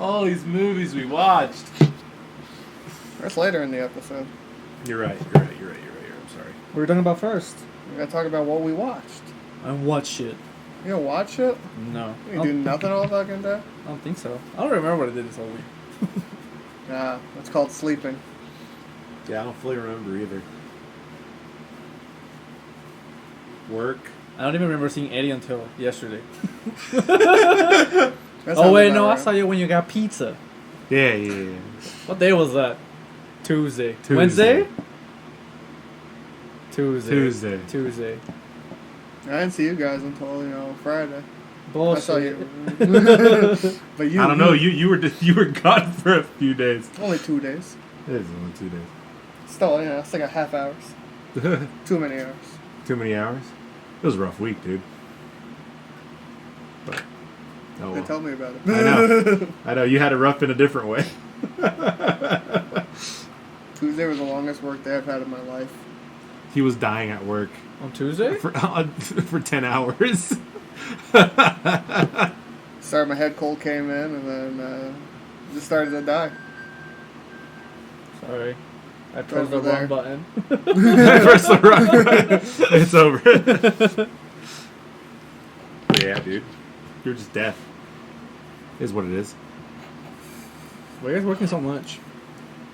All these movies we watched. That's later in the episode. You're right. I'm sorry. What were we talking about first? We gotta talk about what we watched. And what shit? You gonna watch it? No. You do nothing all fucking day? I don't think so. I don't remember what I did this whole week. Nah, it's called sleeping. Yeah, I don't fully remember either. Work. I don't even remember seeing Eddie until yesterday. That Oh sounds wait, about no, I right. saw you when you got pizza. Yeah. What day was that? Tuesday. Tuesday. Wednesday? Tuesday. Tuesday. I didn't see you guys until, Friday. Bullshit. I saw you. But you. I don't know. You were gone for a few days. Only 2 days. It is only 2 days. Still, it's like a half hours. Too many hours. Too many hours. It was a rough week, dude. But oh They well. tell me about it. I know. You had it rough in a different way. Tuesday was the longest work day I've had in my life. He was dying at work On Tuesday? for 10 hours. Started, my head cold came in, and then just started to die. Sorry. I pressed the Over there. wrong button. Press the wrong button. It's over. Yeah, dude. You're just deaf. Is what it is. Why are you guys working so much?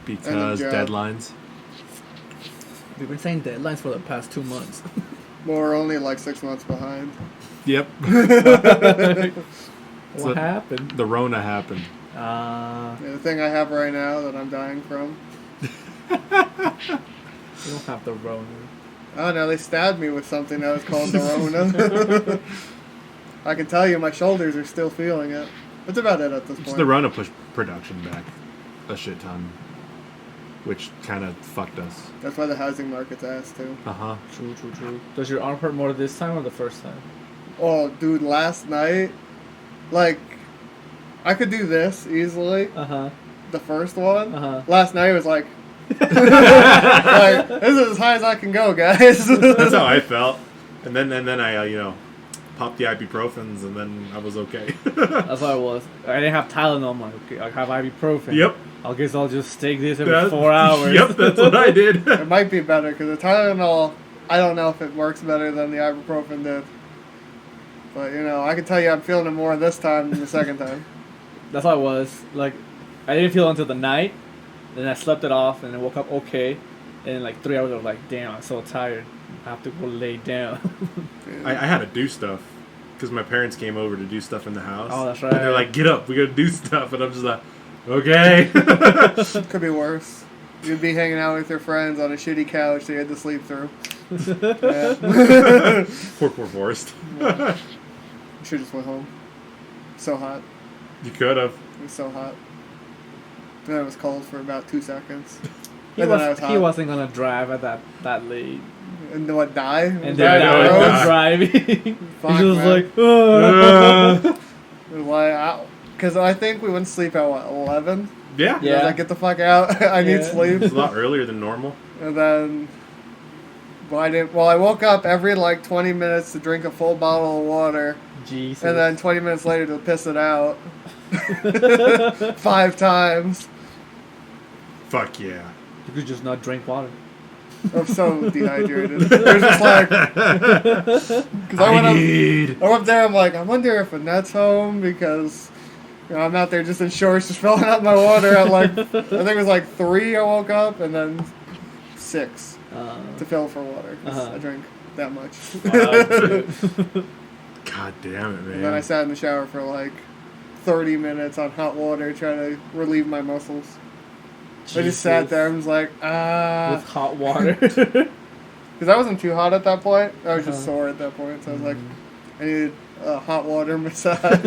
Because job. deadlines. We've been saying deadlines for the past 2 months. Well, we're only like 6 months behind. Yep. What happened? The Rona happened. Yeah, the thing I have right now that I'm dying from. You don't have the Rona. I don't know, they stabbed me with something that was called the Rona. I can tell you my shoulders are still feeling it. That's about it at this point. The Rona pushed production back a shit ton, which kind of fucked us. That's why the housing market's ass too. Uh-huh. True. Does your arm hurt more this time or the first time? Oh, dude, last night, like, I could do this easily. Uh-huh. The first one. Uh-huh. Last night was like, like, this is as high as I can go, guys. That's how I felt. And then I, popped the ibuprofens, and then I was okay. That's what it was. I didn't have Tylenol. I'm like, okay, I have ibuprofen. Yep. I guess I'll just take this every 4 hours. Yep, that's what I did. It might be better, because the Tylenol, I don't know if it works better than the ibuprofen did. But, I can tell you I'm feeling it more this time than the second time. That's what it was. Like, I didn't feel it until the night. Then I slept it off, and I woke up okay. And in like 3 hours, I was like, damn, I'm so tired. I have to go lay down. I had to do stuff because my parents came over to do stuff in the house. Oh, that's right. And they're like, get up, we gotta do stuff. And I'm just like, okay. Could be worse. You'd be hanging out with your friends on a shitty couch that you had to sleep through. Yeah. Poor Forrest. Should just went home. So hot. You could have. It was so hot. Then it was cold for about 2 seconds. He And then I was hot. wasn't going to drive at that late. And what, die? And Yeah, I know, then it I was died. driving. Fuck, He was man. like, Because I think we went to sleep at, 11? Yeah. I was Yeah. like, get the fuck out. I need Yeah. sleep. It's a lot earlier than normal. And then... I woke up every, 20 minutes to drink a full bottle of water. Jesus. And then 20 minutes later to piss it out. 5 times. Fuck yeah. You could just not drink water. I'm so dehydrated. It was just like... Because I went up there, I'm like, I wonder if Annette's home, because... I'm out there just in shorts, just filling up my water at I think it was 3 I woke up, and then 6 to fill for water. 'Cause I drink that much. God damn it, man. And then I sat in the shower for 30 minutes on hot water trying to relieve my muscles. I just sat there and was like, With hot water. Because I wasn't too hot at that point. I was just sore at that point. So I was like, I needed a hot water massage.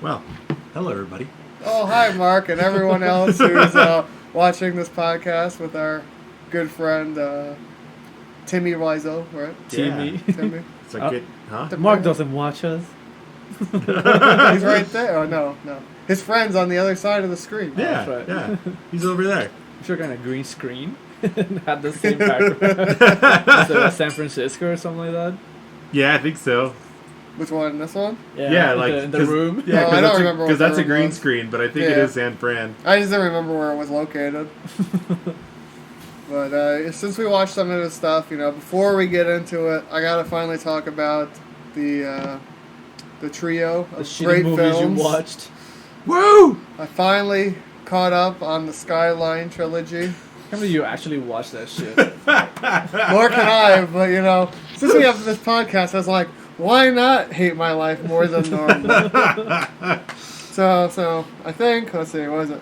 Well, hello, everybody. Oh, hi, Mark, and everyone else who's watching this podcast with our good friend, Tommy Wiseau, right? Timmy. Timmy. It's like, it, huh? Mark doesn't watch us. He's right there. Oh, no. His friend's on the other side of the screen. Yeah, That's right. yeah. He's over there. I'm sure kind of green screen. Had the same background. Instead of San Francisco or something like that. Yeah, I think so. Which one? This one? Yeah, like in the 'cause- room. Yeah, Oh, I don't remember because what that's the a room green was. screen, but I think it Yeah. is San Fran. I just don't remember where it was located. But since we watched some of his stuff, before we get into it, I gotta finally talk about the trio The of shitty great movies films. you watched. Woo! I finally caught up on the Skyline Trilogy. How many of you actually watched that shit? Nor can I, but since we have this podcast, I was like, why not hate my life more than normal? So I think, let's see, what was it?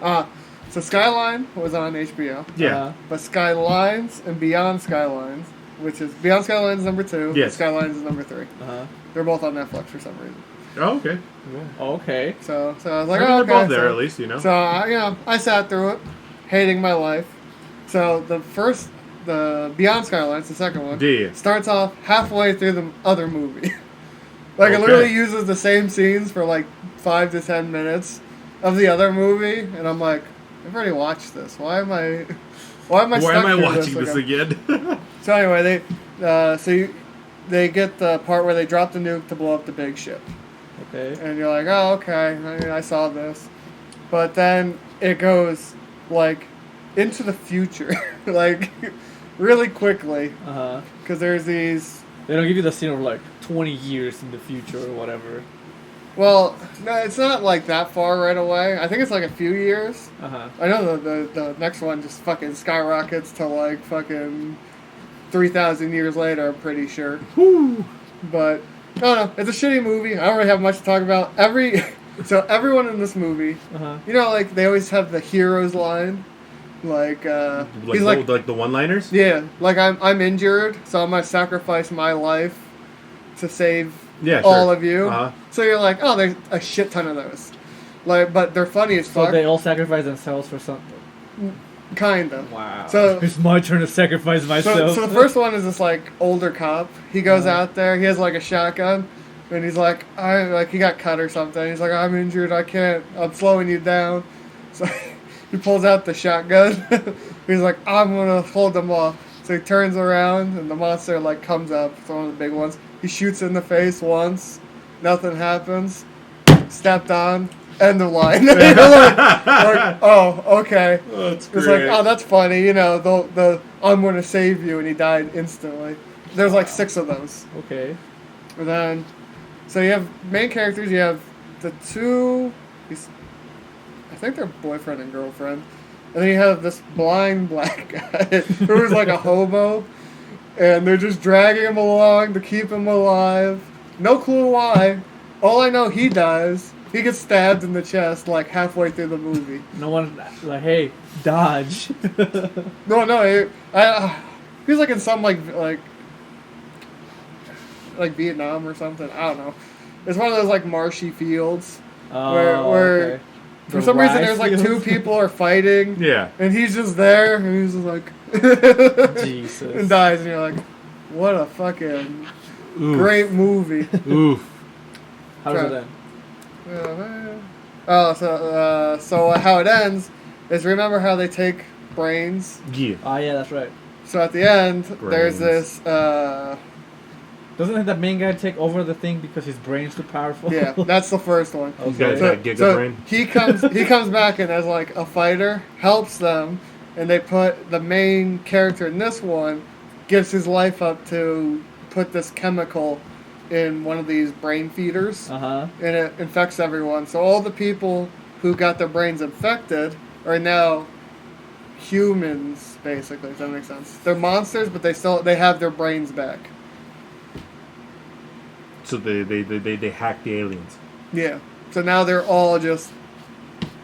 So Skyline was on HBO. Yeah. But Skylines and Beyond Skylines, which is Beyond Skylines is number 2, Yes. Skylines is number 3. Uh-huh. They're both on Netflix for some reason. Oh, okay. Oh, okay. So I was like, They're oh, okay. both there so, at least, So I sat through it, hating my life. So the Beyond Skylines, the second one, Yeah. starts off halfway through the other movie. Like it Okay. literally uses the same scenes for like 5 to 10 minutes of the other movie, and I'm like, I've already watched this. Why am I stuck through watching this again? So anyway, they get the part where they drop the nuke to blow up the big ship. Okay. And you're like, oh, okay, I saw this. But then it goes, like, into the future, like, really quickly. Uh-huh. Because there's these... They don't give you the scene of, like, 20 years in the future or whatever. Well, no, it's not, like, that far right away. I think it's, like, a few years. Uh-huh. I know the next one just fucking skyrockets to, like, fucking 3,000 years later, I'm pretty sure. Woo! But, I don't know, it's a shitty movie. I don't really have much to talk about. So everyone in this movie, Uh-huh. like, they always have the hero's line. Like, he's like, the one-liners? yeah, like, I'm injured, so I'm gonna sacrifice my life to save all of you. Uh-huh. So you're like, oh, there's a shit ton of those. Like, but they're funny as So fuck. they all sacrifice themselves for something. Kinda. Wow. So- it's my turn to sacrifice myself. So the first one is this like older cop. He goes out there. He has like a shotgun, and he's like, he got cut or something. He's like, I'm injured. I can't. I'm slowing you down. So he pulls out the shotgun. He's like, I'm gonna hold them off. So he turns around, and the monster like comes up. It's one of the big ones. He shoots in the face once. Nothing happens. Stepped on. End of line. like, oh, okay. That's It's like, oh, that's funny, the I'm gonna save you, and he died instantly. There's like 6 of those. Okay. And then, so you have main characters, you have the two, I think they're boyfriend and girlfriend. And then you have this blind black guy who's like a hobo, and they're just dragging him along to keep him alive. No clue why. All I know he dies. He gets stabbed in the chest like halfway through the movie. No one, like, hey, dodge. No, he's like in some like Vietnam or something. I don't know. It's one of those like marshy fields where okay. for The some reason rye there's like 2 fields? people are fighting. Yeah. And he's just there, and he's just like Jesus. and dies, and you're like, what a fucking Oof. great movie. Oof. How does it end? So how it ends is, remember how they take brains? Yeah. Oh, yeah, that's right. So at the end, Brains. there's this, Doesn't that main guy take over the thing because his brain's too powerful? yeah, that's the first one. He's got Okay. that Giga brain. he comes back, and as like a fighter, helps them, and they put the main character in this one, gives his life up to put this chemical in one of these brain feeders. Uh-huh. And it infects everyone. So all the people who got their brains infected are now humans, basically, if that makes sense. They're monsters, but they have their brains back. So they hack the aliens. Yeah. So now they're all just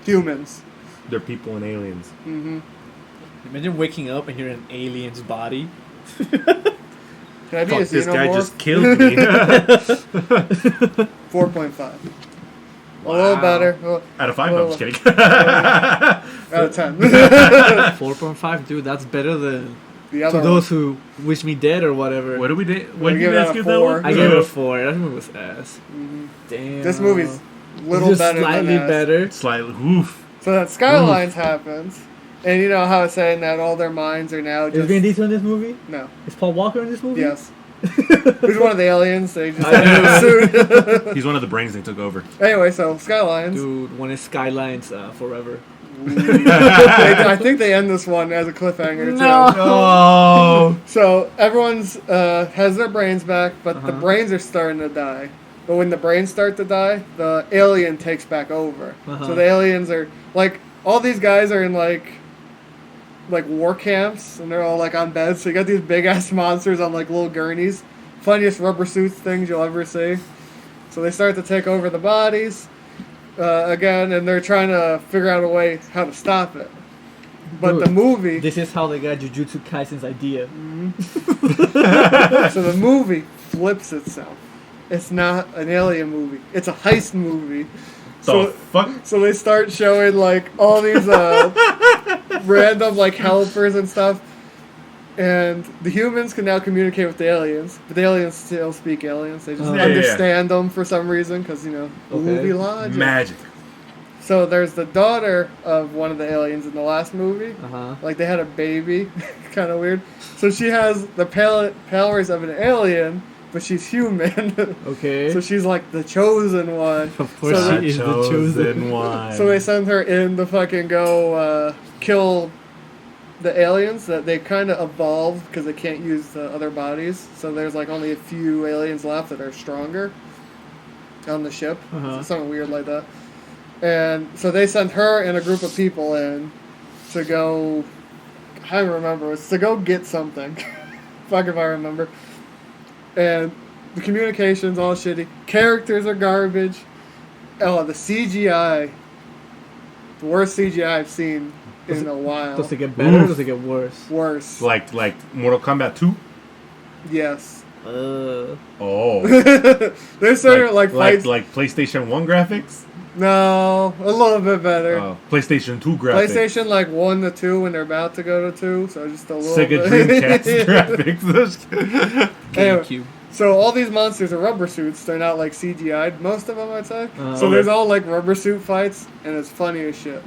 humans. They're people and aliens. Mm-hmm. Imagine waking up and you're in an alien's body. Can I be Fuck, a this guy xenomorph? just killed me. 4.5. A little better. Out of 5, no, I'm just kidding. Out of 10. 4.5, dude, that's better than The to other those who wish me dead or whatever. What did we do? What I did give you it guys a give that 4. one? I gave it a 4. That movie was ass. Mhm. Damn. This movie's little just better slightly than that. better. Slightly. Oof. So that Skylines happens, and you know how it's saying that all their minds are now Is just... Vin Diesel in this movie? No. Is Paul Walker in this movie? Yes. Who's one of the aliens? They just I suit. He's one of the brains they took over. Anyway, so Skylines. Dude, when it's Skylines forever. I think they end this one as a cliffhanger too. Oh. So everyone's has their brains back, but the brains are starting to die. But when the brains start to die, the alien takes back over. So the aliens are like all these guys are in like war camps, and they're all like on beds. So you got these big ass monsters on like little gurneys, funniest rubber suits things you'll ever see. So they start to take over the bodies again, and they're trying to figure out a way how to stop it. But Dude, the movie, this is how they got Jujutsu Kaisen's idea. so the movie flips itself. It's not an alien movie. It's a heist movie. The fuck? So they start showing like all these random like helpers and stuff, and the humans can now communicate with the aliens, but the aliens still speak aliens. They just understand them for some reason because movie logic. Magic. So there's the daughter of one of the aliens in the last movie. Like they had a baby, kind of weird. So she has the powers of an alien, but she's human. Okay. So she's like the chosen one. Of course so she is the chosen one. So they send her in to fucking go kill the aliens that they kind of evolved because they can't use the other bodies. So there's like only a few aliens left that are stronger on the ship. Something weird like that. And so they send her and a group of people in to go, I don't remember, it's to go get something. Fuck if I remember. And the communication's all shitty. Characters are garbage. Oh, the CGI. The worst CGI I've seen in a while. Does it get better or does it get worse? Worse. Like Mortal Kombat 2? Yes. Oh. There's certain like fights. Like PlayStation 1 graphics? No, a little bit better. PlayStation 2 graphics. PlayStation like 1 to 2 when they're about to go to 2, so just a little Sega bit. Dreamcast graphics. Anyway, so all these monsters are rubber suits. They're not like CGI'd. Most of them, I'd say. So there's all like rubber suit fights, and it's funny as shit.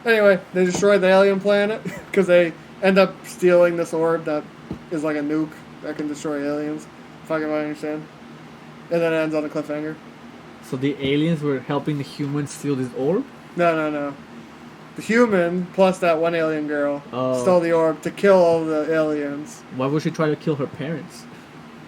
Anyway, they destroy the alien planet because they end up stealing this orb that is like a nuke that can destroy aliens. If I understand. And then it ends on a cliffhanger. So the aliens were helping the humans steal this orb? No. The human plus that one alien girl stole the orb to kill all the aliens. Why would she try to kill her parents?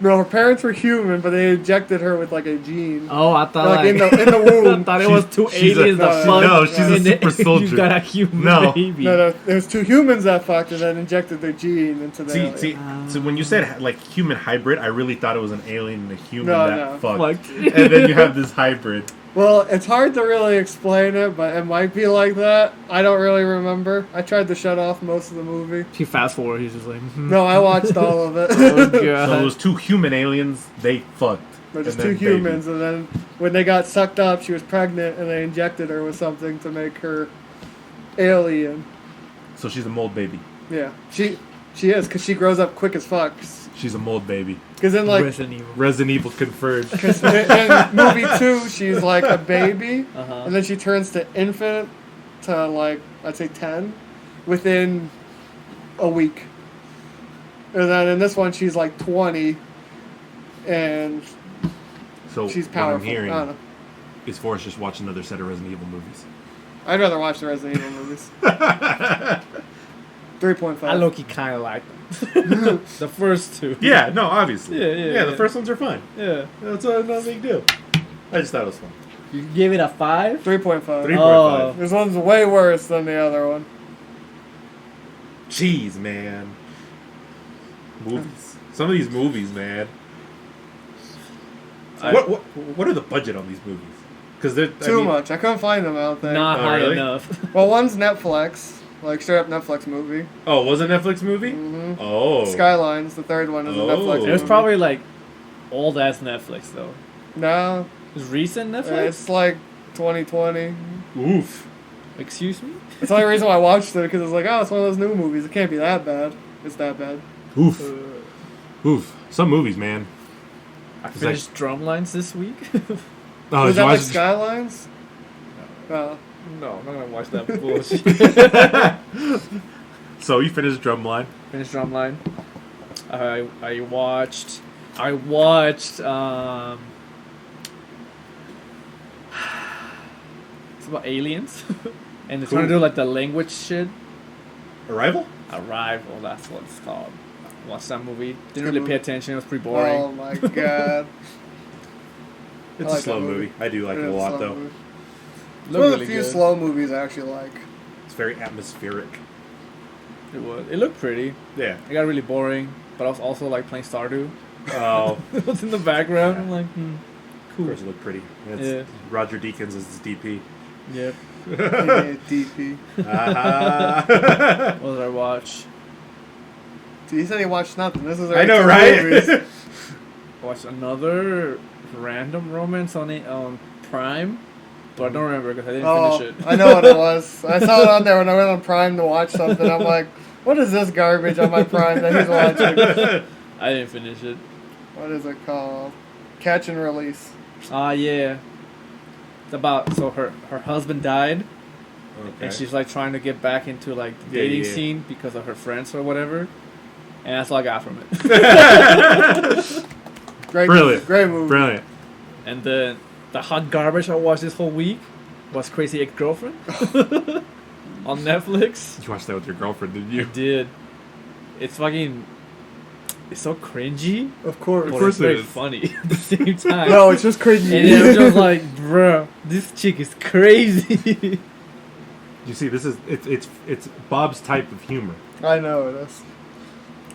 No, her parents were human, but they injected her with like a gene. Oh, I thought like in the womb. I thought it was two aliens that fucked. No, she's a super soldier. You got a human baby. No, there's two humans that fucked and then injected their gene into the alien. So when you said like human hybrid, I really thought it was an alien and a human that fucked. Like, and then you have this hybrid. Well, it's hard to really explain it, but it might be like that. I don't really remember. I tried to shut off most of the movie. He fast forward, he's just like... No, I watched all of it. Oh, God. So those two human aliens, they fucked. They're just two humans, and then when they got sucked up, she was pregnant, and they injected her with something to make her alien. So she's a mold baby. Yeah, she is, because she grows up quick as fuck. She's a mold baby. Because in like Resident Evil confirmed. Because in movie 2, she's like a baby, and then she turns to infant to like I'd say 10 within a week. And then in this one, she's like 20, and so she's powerful. What I'm hearing is Forrest just watch another set of Resident Evil movies. I'd rather watch the Resident Evil movies. 3.5. I low-key kind of like them. The first two. Yeah, no, obviously. Yeah, the first ones are fun. Yeah. That's not a big deal. I just thought it was fun. You gave it a 5? 3.5. 3.5. Oh. This one's way worse than the other one. Jeez, man. Movies. Some of these movies, man. What are the budget on these movies? Because they're too much. I couldn't find them out there. Not high enough. Well, one's Netflix, like straight up Netflix movie. Oh, was it a Netflix movie? Mm-hmm. Oh. Skylines, the third one, is a Netflix movie. It was probably like old ass Netflix though. No. It was recent Netflix? It's like 2020. Oof. Excuse me? That's the only reason why I watched it, because it's like, oh, it's one of those new movies. It can't be that bad. It's that bad. Oof. Oof. Some movies, man. I finished Drumlines this week. Oh, was that like Skylines? No. No, I'm not gonna watch that bullshit. So you finished Drumline? Finished Drumline. I watched I watched. It's about aliens, and they're trying to do like the language shit. Arrival? Arrival, that's what it's called. Watched that movie. Didn't Good really movie. pay attention. It was pretty boring. Oh my god. It's I like a slow that movie. I do like it a is lot, slow though. movie. It's Looked one of the really few good. slow movies I actually like. It's very atmospheric. It was. It looked pretty. Yeah. It got really boring, but I was also like playing Stardew. Oh, It was in the background. Yeah. I'm like, of cool. course it looked pretty. It's Yeah. Roger Deakins is his DP. Yep. Yeah, DP. Ah. What did I watch? Dude, he said he watched nothing. This is I know, two right? movies. I watched another random romance on Prime, but I don't remember because I didn't Oh, finish it. I know what it was. I saw it on there when I went on Prime to watch something. I'm like, what is this garbage on my Prime that he's watching? I didn't finish it. What is it called? Catch and Release. Ah, yeah. It's about her husband died, Okay. and she's like trying to get back into like the Yeah, dating yeah. scene because of her friends or whatever. And that's all I got from it. Great, Brilliant. Great movie. Brilliant. And then the hot garbage I watched this whole week was Crazy Ex-Girlfriend on Netflix. You watched that with your girlfriend, didn't I you? did. It's fucking. It's so cringy, Of course. but course it's very it is. funny at the same time. No, it's just cringy. And I'm just like, bruh, this chick is crazy. You see, this is it's Bob's type of humor. I know it is.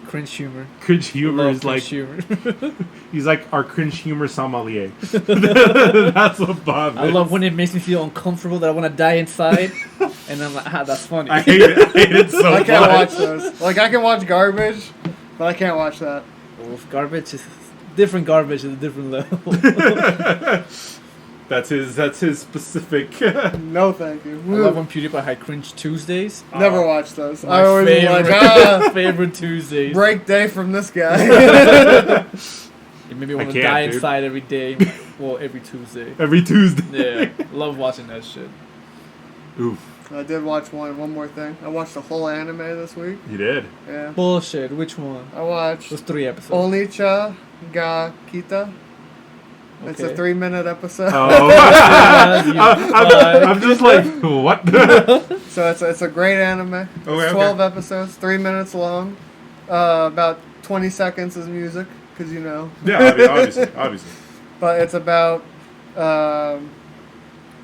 Cringe humor. Cringe humor Love is like cringe humor. he's like our cringe humor sommelier. That's what Bob is. I love when it makes me feel uncomfortable that I want to die inside, and I'm like, that's funny. I hate it. I hate it so I can't much. watch those. Like, I can watch garbage, but I can't watch that. Well, garbage is different. Garbage is a different level. That's his specific. No, thank you. I love when PewDiePie had Cringe Tuesdays. Never watch those. My I always be like, favorite, favorite Tuesdays. break day from this guy. It made me want to can't, die dude. inside every day. Well, every Tuesday. Every Tuesday. Yeah, love watching that shit. Oof. I did watch one more thing. I watched the whole anime this week. You did. Yeah. Bullshit. Which one? I watched It was 3 episodes. Onicha ga Kita. It's a Okay. 3-minute episode. Oh. You I'm just like, what? So it's a great anime. Okay, It's okay. 12 episodes, 3 minutes long. About 20 seconds is music, because you know. Yeah, obviously. But it's about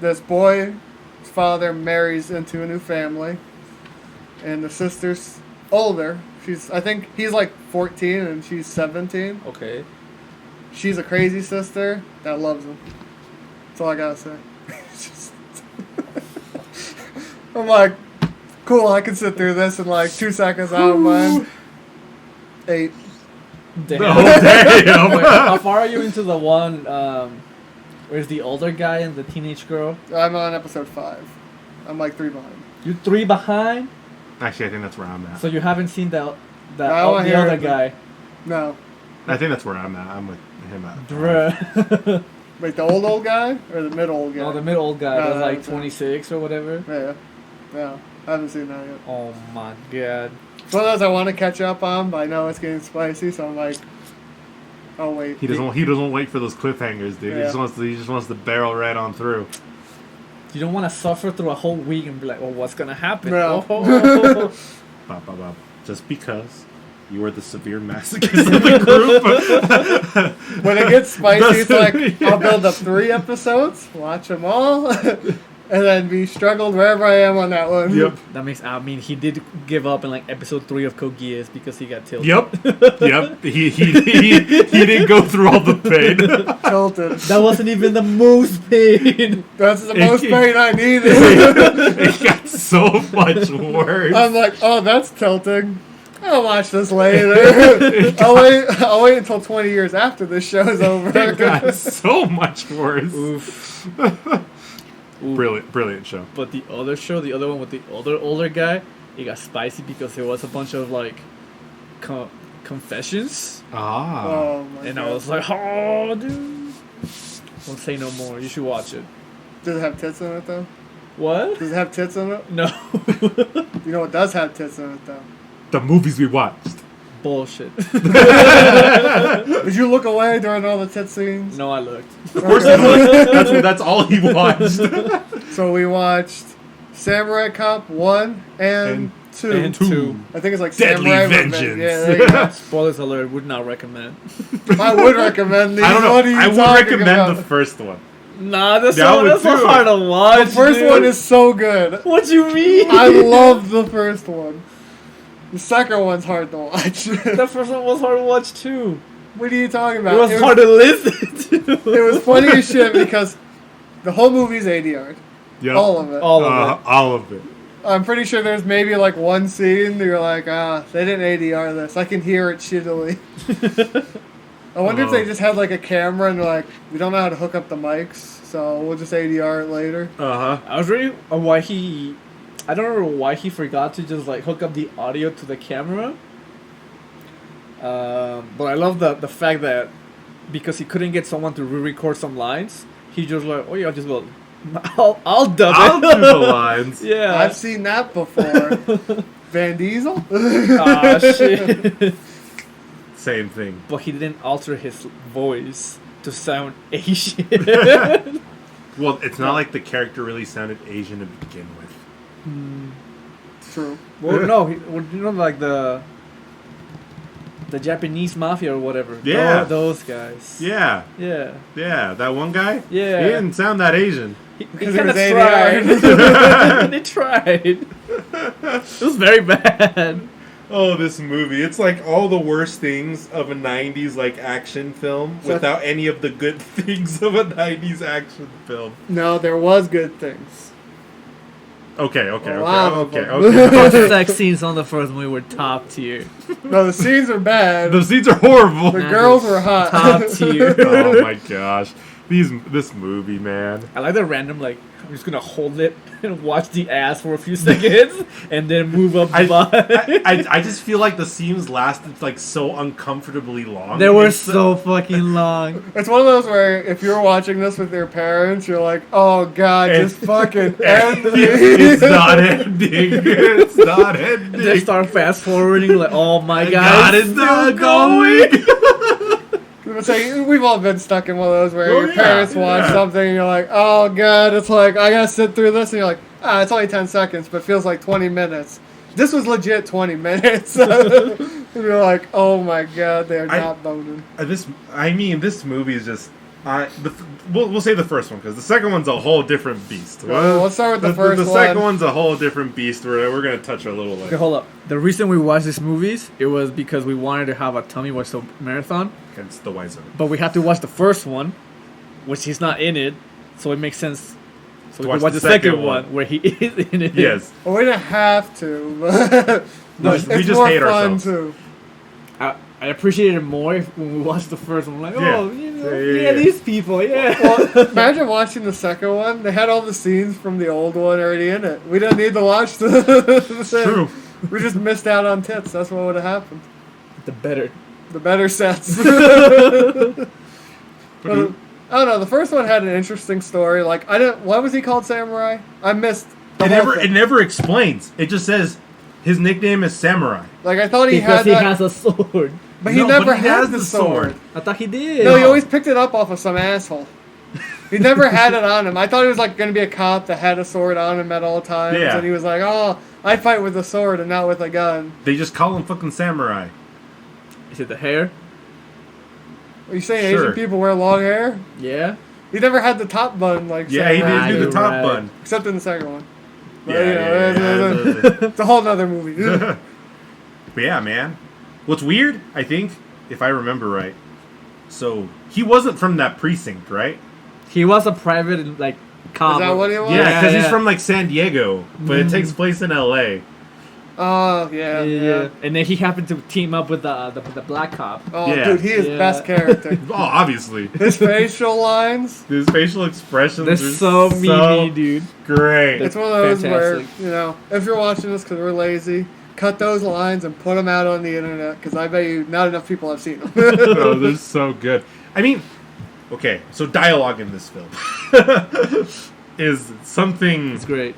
this boy's father marries into a new family, and the sister's older. I think he's like 14 and she's 17. Okay. She's a crazy sister that loves him. That's all I gotta say. It's just- I'm like, cool, I can sit through this in like 2 seconds. I don't mind. 8. Damn. Oh, damn. Wait, how far are you into the one where's the older guy and the teenage girl? I'm on episode 5. I'm like 3 behind. You 3 behind? Actually, I think that's where I'm at. So you haven't seen I wanna the hear other it. guy. No. I think that's where I'm at. I'm with him at. Bruh. Wait, the old guy or the mid-old guy? No, the mid-old guy No, was like that's it. 26 or whatever. Yeah. No, I haven't seen that yet. Oh my god. It's one of those I want to catch up on, but I know it's getting spicy, so I'm like, oh wait. He doesn't wait for those cliffhangers, dude. Yeah. He just wants to barrel right on through. You don't want to suffer through a whole week and be like, well, what's gonna happen? No. Oh. Bop, bop, bop. Just because you are the severe masochist of the group. When it gets spicy, it's like, Yeah. I'll build up 3 episodes, watch them all, and then be struggled wherever I am on that one. Yep. That makes, I mean, he did give up in like episode 3 of Code Geass because he got tilted. Yep. He didn't go through all the pain. Tilted. That wasn't even the most pain. That's the most pain I needed. It got so much worse. I'm like, oh, that's tilting. I'll watch this later. I'll wait until 20 years after this show's over. It got so much worse. Oof. Brilliant show. But the other show, the other one with the older guy, it got spicy because there was a bunch of like confessions, Ah. Oh my and God. I was like, oh, dude. Don't say no more. You should watch it. Does it have tits in it though? What? Does it have tits in it? No. You know what does have tits in it though? The movies we watched. bullshit. Did you look away during all the tit scenes? No, I looked. Of course, that's all he watched. So we watched Samurai Cop 1 and 2. And 2. I think it's like Deadly Samurai Vengeance. Revenge. Yeah, there you go. Spoilers alert, would not recommend. I would recommend these. I don't know. What are you I would talking recommend about? the first one. Nah, that's Yeah, I would so too. hard to watch. The first dude. one is so good. What you mean? I love the first one. The second one's hard to watch. The first one was hard to watch too. What are you talking about? It was hard to listen to. It was funny as shit because the whole movie's ADR'd. Yep. All of it. All of it. All of it. I'm pretty sure there's maybe like one scene that you're like, they didn't ADR this. I can hear it shittily. I wonder if they just had like a camera and they're like, we don't know how to hook up the mics, so we'll just ADR it later. I was really I don't remember why he forgot to just like hook up the audio to the camera. But I love the fact that because he couldn't get someone to re-record some lines, he just like, I'll just go, I'll dub it. I'll do the lines. Yeah. I've seen that before. Van Diesel? Ah, shit. Same thing. But he didn't alter his voice to sound Asian. Well, it's not like the character really sounded Asian to begin with. True. Well, no, like the Japanese mafia or whatever. Yeah. Those guys. Yeah. Yeah. Yeah, that one guy? Yeah. He didn't sound that Asian. He Because kind of it was tried. ADR. They tried. It was very bad. Oh, this movie. It's like all the worst things of a 90s like action film So- without any of the good things of a 90s action film. No, there was good things. Okay. A lot of them. The sex scenes on the first movie were top tier. No, the scenes are bad. The scenes are horrible. The girls were hot. Top tier. Oh my gosh. This movie, man. I like the random, like, I'm just gonna hold it and watch the ass for a few seconds and then move up the butt. I just feel like the scenes lasted like so uncomfortably long. They were It's so fucking long. It's one of those where if you're watching this with your parents, you're like, oh god, just fucking end It's me. not ending. It's not ending. They start fast forwarding, like, oh my God, god, it's not going. It's like, we've all been stuck in one of those where Oh, your yeah, parents watch yeah. something and you're like, oh god, it's like, I gotta sit through this, and you're like, it's only 10 seconds, but it feels like 20 minutes. This was legit 20 minutes. And you're like, oh my god, they're not boning. This movie is just. We'll say the first one because the second one's a whole different beast. Well, let's start with the first The one. second one's a whole different beast. We're gonna touch a little Okay, later. hold up. The reason we watched these movies, it was because we wanted to have a Tommy Wiseau marathon, Against the Wiseau. but we have to watch the first one, which he's not in it, so it makes sense. So we watch can watch the the second second one one. where he is in it. Yes. Well, we didn't have to, but No, it's we just more hate fun ourselves. too. I appreciated it more when we watched the first one. I'm like, oh, Yeah. yeah, these people, yeah. Well, imagine watching the second one. They had all the scenes from the old one already in it. We didn't need to watch the thing. True. We just missed out on tits. That's what would have happened. The better. The better sets. But, I don't know. The first one had an interesting story. Like, I didn't. Why was he called Samurai? I missed. The whole It thing. never explains. It just says his nickname is Samurai. Like, I thought he Because had he that, has a sword. but he No, never but he had has the the sword. sword. I thought he did. No, he always picked it up off of some asshole. He never had it on him. I thought he was like going to be a cop that had a sword on him at all times, Yeah. and he was like, "Oh, I fight with a sword and not with a gun." They just call him fucking Samurai. Is it the hair? Are you saying Sure. Asian people wear long hair? Yeah. He never had the top bun like Yeah, he Samurai, didn't do you're the top right. bun. except in the second one. But, Yeah, you know, yeah. it's a whole nother movie. But yeah, man. What's weird, I think, if I remember right, so he wasn't from that precinct, right? He was a private, like, cop. Is that what he was? Yeah, because he's yeah. from like San Diego, but it takes place in LA. Oh yeah. And then he happened to team up with the black cop. Oh, Yeah. dude, he is Yeah. best character. Oh, obviously. His facial lines. His facial expressions They're are so memey, dude. great. It's one of those Fantastic. where, if you're watching this because we're lazy, cut those lines and put them out on the internet because I bet you not enough people have seen them. Oh, they're so good. I mean, okay, so dialogue in this film is something. It's great.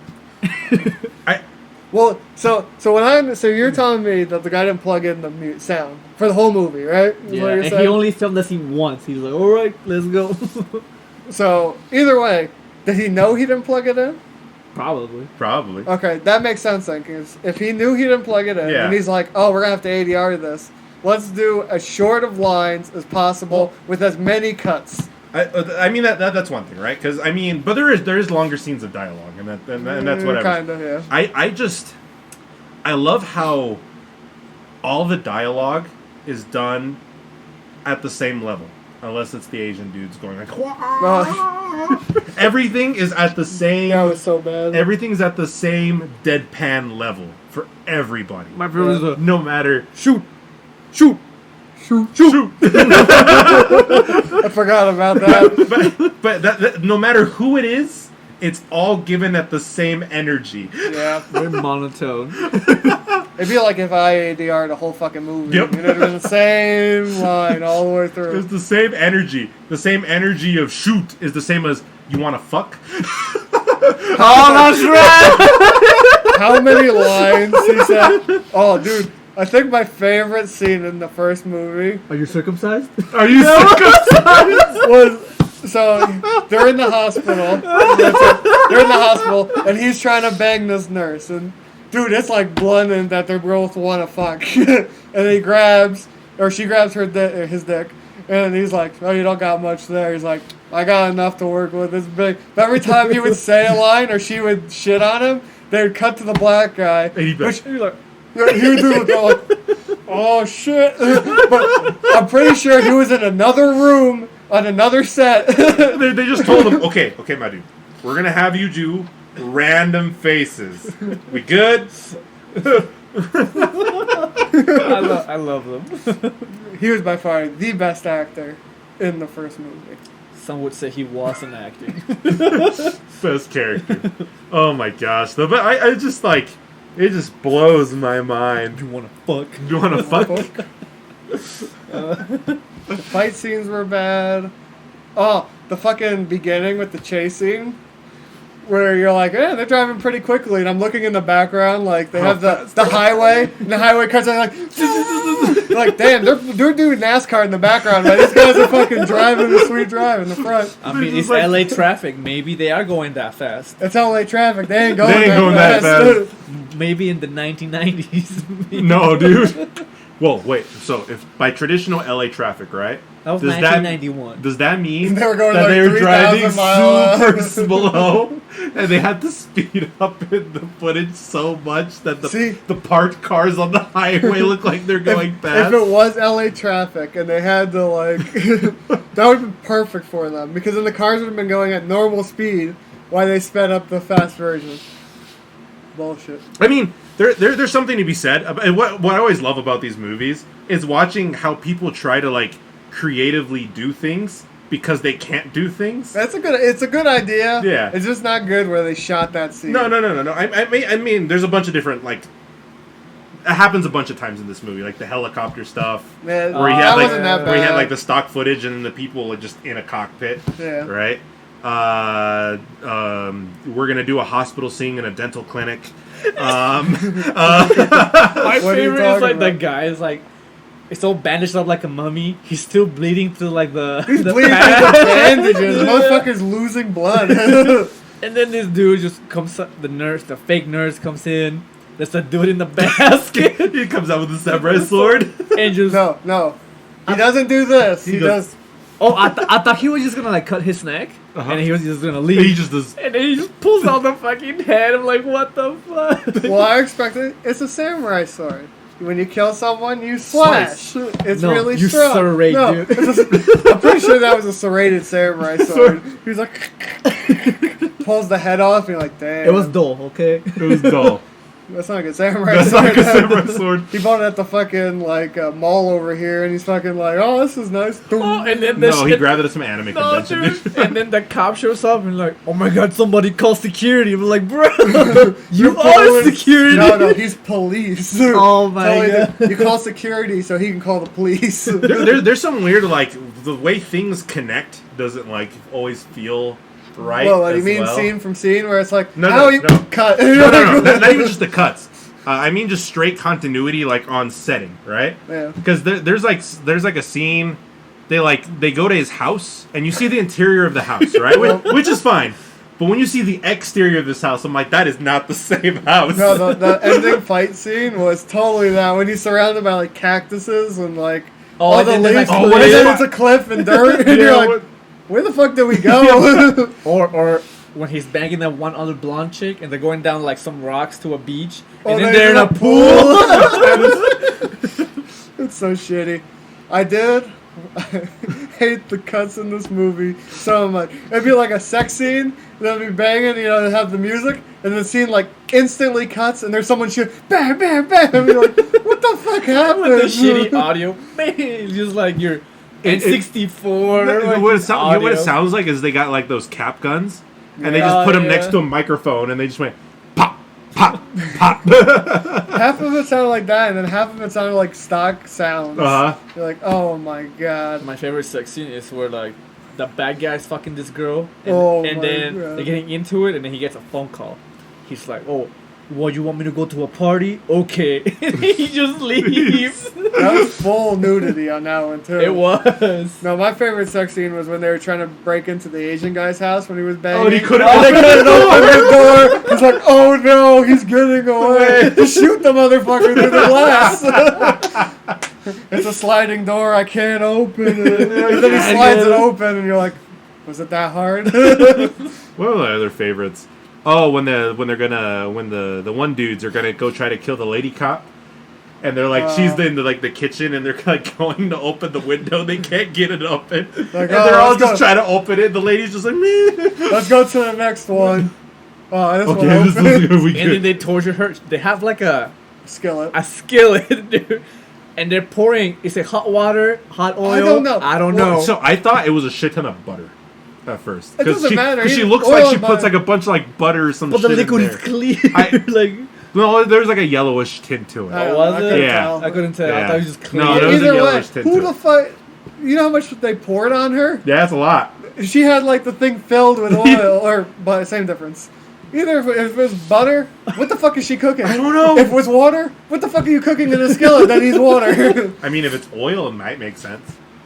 Well, so you're telling me that the guy didn't plug in the mute sound for the whole movie, right? Is Yeah, what you're and saying? he only filmed the scene once. He was like, all right, let's go. So either way, did he know he didn't plug it in? Probably. Probably. Okay, that makes sense then. 'Cause if he knew he didn't plug it in, Yeah. and he's like, "Oh, we're gonna have to ADR this. Let's do as short of lines as possible with as many cuts." I mean that's one thing, right? Because I mean, but there is longer scenes of dialogue, and that's whatever. Kind of, yeah. I love how all the dialogue is done at the same level, unless it's the Asian dudes going like, everything is at the same. That was so bad. Everything's at the same deadpan level for everybody. My favorite is No matter shoot. shoot. I forgot about that. but that, no matter who it is, it's all given at the same energy. Yeah. very monotone. It'd be like if I ADR'd a whole fucking movie. Yep. It'd have been the same line all the way It's through. the same energy. The same energy of shoot is the same as you want to fuck. Oh, that's right! How many lines he said? Oh, dude. I think my favorite scene in the first movie Are you circumcised? Are you circumcised? was so they're in the hospital. They're in the hospital, and he's trying to bang this nurse. And dude, it's like blunted that they both want to fuck. And he grabs, or she grabs his dick, and he's like, "Oh, you don't got much there." He's like, "I got enough to work with. It's big." But every time he would say a line or she would shit on him, they would cut to the black guy, And he'd be like, he would do go like, "Oh shit!" But I'm pretty sure he was in another room on another set. they just told him, okay, my dude, we're gonna have you do random faces. We good? I love them. He was by far the best actor in the first movie. Some would say he wasn't acting. Best character. Oh my gosh. But I just like, it just blows my mind. You wanna fuck? You wanna fuck? The fight scenes were bad. Oh, the fucking beginning with the chase scene. Where you're like, they're driving pretty quickly, and I'm looking in the background, like they have the highway, and the highway cuts out like damn, they're doing NASCAR in the background, but these guys are fucking driving the sweet drive in the front. I mean, it's LA traffic. Maybe they are going that fast. It's LA traffic. They ain't going, that fast. Maybe in the 1990s. No, dude. Well, wait. So, if by traditional LA traffic, right? That was Does 1991. Does that mean They were going that like they were 3,000 driving miles. super slow, and they had to speed up in the footage so much that the parked cars on the highway look like they're going fast? If it was LA traffic and they had to like, that would have been perfect for them because then the cars would have been going at normal speed while they sped up the fast version. Bullshit. I mean, there's something to be said. And what I always love about these movies is watching how people try to like creatively do things because they can't do things. It's a good idea. Yeah. It's just not good where they shot that scene. No. I mean, there's a bunch of different like. It happens a bunch of times in this movie, like the helicopter stuff, Man, where he that had like wasn't that where he had bad. like the stock footage and the people are just in a cockpit. Yeah. Right. We're gonna do a hospital scene in a dental clinic. My What are you favorite is talking like the about? guy is like, it's all bandaged up like a mummy. He's still bleeding through like the He's the bleeding pad. through the bandages. The motherfucker's losing blood. And then this dude just comes up, the fake nurse comes in. There's a dude in the basket. He comes out with a samurai sword. And just, No. He doesn't do this. He does. oh, I thought he was just gonna like cut his neck. Uh-huh. And he was just gonna leave. He just does. And then he just pulls out the fucking head. I'm like, what the fuck? Well, I expected it's a samurai sword. When you kill someone, you slash. It's No, really you strong. serrate, no, dude. I'm pretty sure that was a serrated samurai sword. He was like, pulls the head off, and you're like, damn. It was dull, okay? It was dull. That's not a good samurai That's sword. not like a samurai sword. He bought it at the fucking like mall over here, and he's fucking like, "Oh, this is nice." Oh, and then No, he grabbed it at some anime No, convention. dude. And then the cop shows up and like, oh my god, somebody call security. I'm like, bro, you are Police. security. No, he's police. Oh my Tell you god. that you call security so he can call the police. There's some weird like the way things connect doesn't like always feel right. Well, what do you as mean well. scene from scene where it's like, No, how no, you no. cut? No, not even just the cuts. I mean just straight continuity, like on setting, right? Yeah. Because there's like a scene, they go to his house and you see the interior of the house, right? Which is fine. But when you see the exterior of this house, I'm like, that is not the same house. No, the ending fight scene was totally that when he's surrounded by like cactuses and like all the and then, leaves, like, and what is then it? it's a cliff and dirt, and Yeah, you're like, what- where the fuck did we go? Or when he's banging that one other blonde chick and they're going down like some rocks to a beach Oh, and then they're in a pool. It's so shitty. I hate the cuts in this movie so much. It'd be like a sex scene, they'll be banging, they have the music, and the scene like instantly cuts, and there's someone shooting, bam, bam, bam, and you're like, what the fuck happened? With the shitty audio, man, it's just like you're in 64. Like, what it audio. sounds like is they got like those cap guns, and they Yeah. just put them Yeah. next to a microphone, and they just went pop, pop, pop. Half of it sounded like that, and then half of it sounded like stock sounds. Uh-huh. You're like, oh my god. My favorite sex scene is where like the bad guy's fucking this girl, and, Oh and my then God. they're getting into it, and then he gets a phone call. He's like, "Oh, what, you want me to go to a party? Okay," and he just leaves. That was full nudity on that one too. It was. No, my favorite sex scene was when they were trying to break into the Asian guy's house when he was banging. Oh, and he couldn't Oh, they open couldn't the open door. the door. He's like, oh no, he's getting away. Just shoot the motherfucker through the glass. It's a sliding door. I can't open it. And then he slides it open, and you're like, was it that hard? What are the other favorites? Oh, when the one dudes are gonna go try to kill the lady cop, and they're like, she's in the kitchen, and they're like going to open the window, they can't get it open, and they're all let's just go. trying to open it. The lady's just like, meh. Let's go to the next one. Oh, this Okay, one this open. is gonna be And then good. they torture her. They have like a Skillet. skillet, dude, and they're pouring. Is it hot water, hot oil? I don't know. know. So I thought it was a shit ton of butter at first. It doesn't matter. Because she Either looks oil like or she puts butter. like a bunch of like butter or some but shit the liquid in is there. clear. I- like, No, there's like a yellowish tint to it. I don't was know, I it? couldn't Yeah. tell. I couldn't tell. I Yeah. thought it was just clear. No, there was a Either way, yellowish tint who to the it. fuck? You know how much they poured on her? Yeah, that's a lot. She had like the thing filled with oil, or but same difference. Either if it was butter, what the fuck is she cooking? I don't know. If it was water, what the fuck are you cooking in a skillet that needs water? I mean, if it's oil, it might make sense.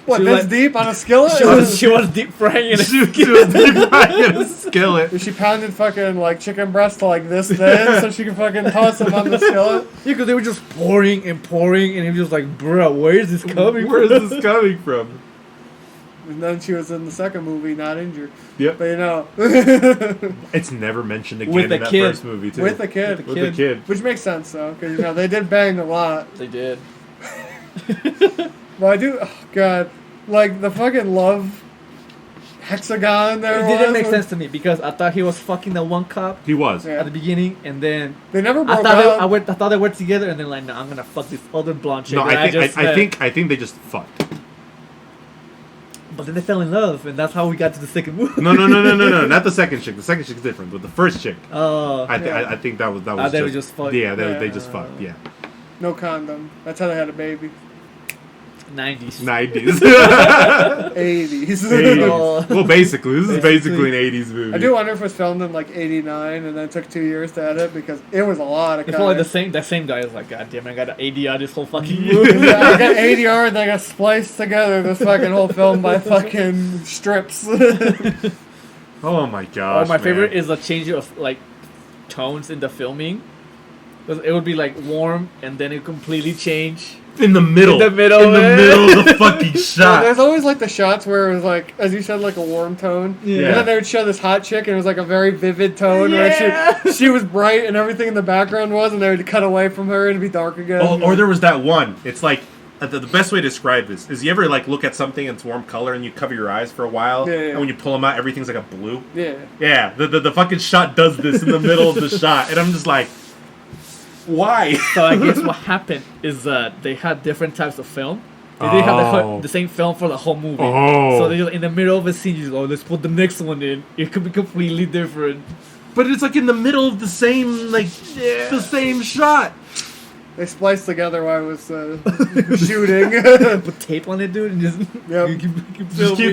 What, She this like- deep on a skillet? she was deep frying in a She was deep frying in a skillet. She pounded fucking like chicken breast to like this thin so she could fucking toss them on the skillet. Yeah, because they were just pouring, and he was just like, bro, where is this coming Where from? is this coming from? And then she was in the second movie, not injured. Yep. But you know, It's never mentioned again With in the that kid. first movie, too. with the kid. With the kid. Which makes sense though, because you know they did bang a lot. They did. But I do, oh god, like the fucking love hexagon there It was. didn't make sense to me because I thought he was fucking the one cop He was. Yeah. at the beginning, and then They never I broke thought up. I thought they were together, and then like, no, I'm gonna fuck this other blonde chick. No, that I just met. think they just fucked. But then they fell in love, and that's how we got to the second movie. No, not the second chick. The second chick's different, but the first chick. Oh, I think that was they were just fucked. Yeah, they just fucked. Yeah, No condom. That's how they had a baby. 90s. 90s. 80s. Oh. Well, basically, this is Basically. basically an 80s movie. I do wonder if it was filmed in like '89 and then it took 2 years to edit because it was a lot of. It's probably the same. That same guy is like, God damn, I got an ADR this whole fucking Yeah. movie. Yeah, I got ADR and I got spliced together this fucking whole film by fucking strips. Oh my gosh. Oh, my favorite man. is the change of like tones in the filming. Because it would be like warm, and then it completely change. in the middle. In the middle, In the man. middle of the fucking Yeah, shot. there's always like the shots where it was like, as you said, like a warm tone. Yeah. And then they would show this hot chick and it was like a very vivid tone Yeah. where she was bright and everything in the background was, and they would cut away from her and it'd be dark again. Oh, or there was that one. It's like the best way to describe this is you ever like look at something in its warm color and you cover your eyes for a while, Yeah, yeah. and when you pull them out, everything's like a blue. Yeah. Yeah, the fucking shot does this in the middle of the shot, and I'm just like, why? So I guess what happened is they had different types of film. They didn't have Oh. the same film for the whole movie. Oh. So they in the middle of a scene, you just, oh, let's put the next one in. It could be completely different. But it's like in the middle of the same the same shot. They spliced together while I was shooting. Put tape on it, dude, and just Yep.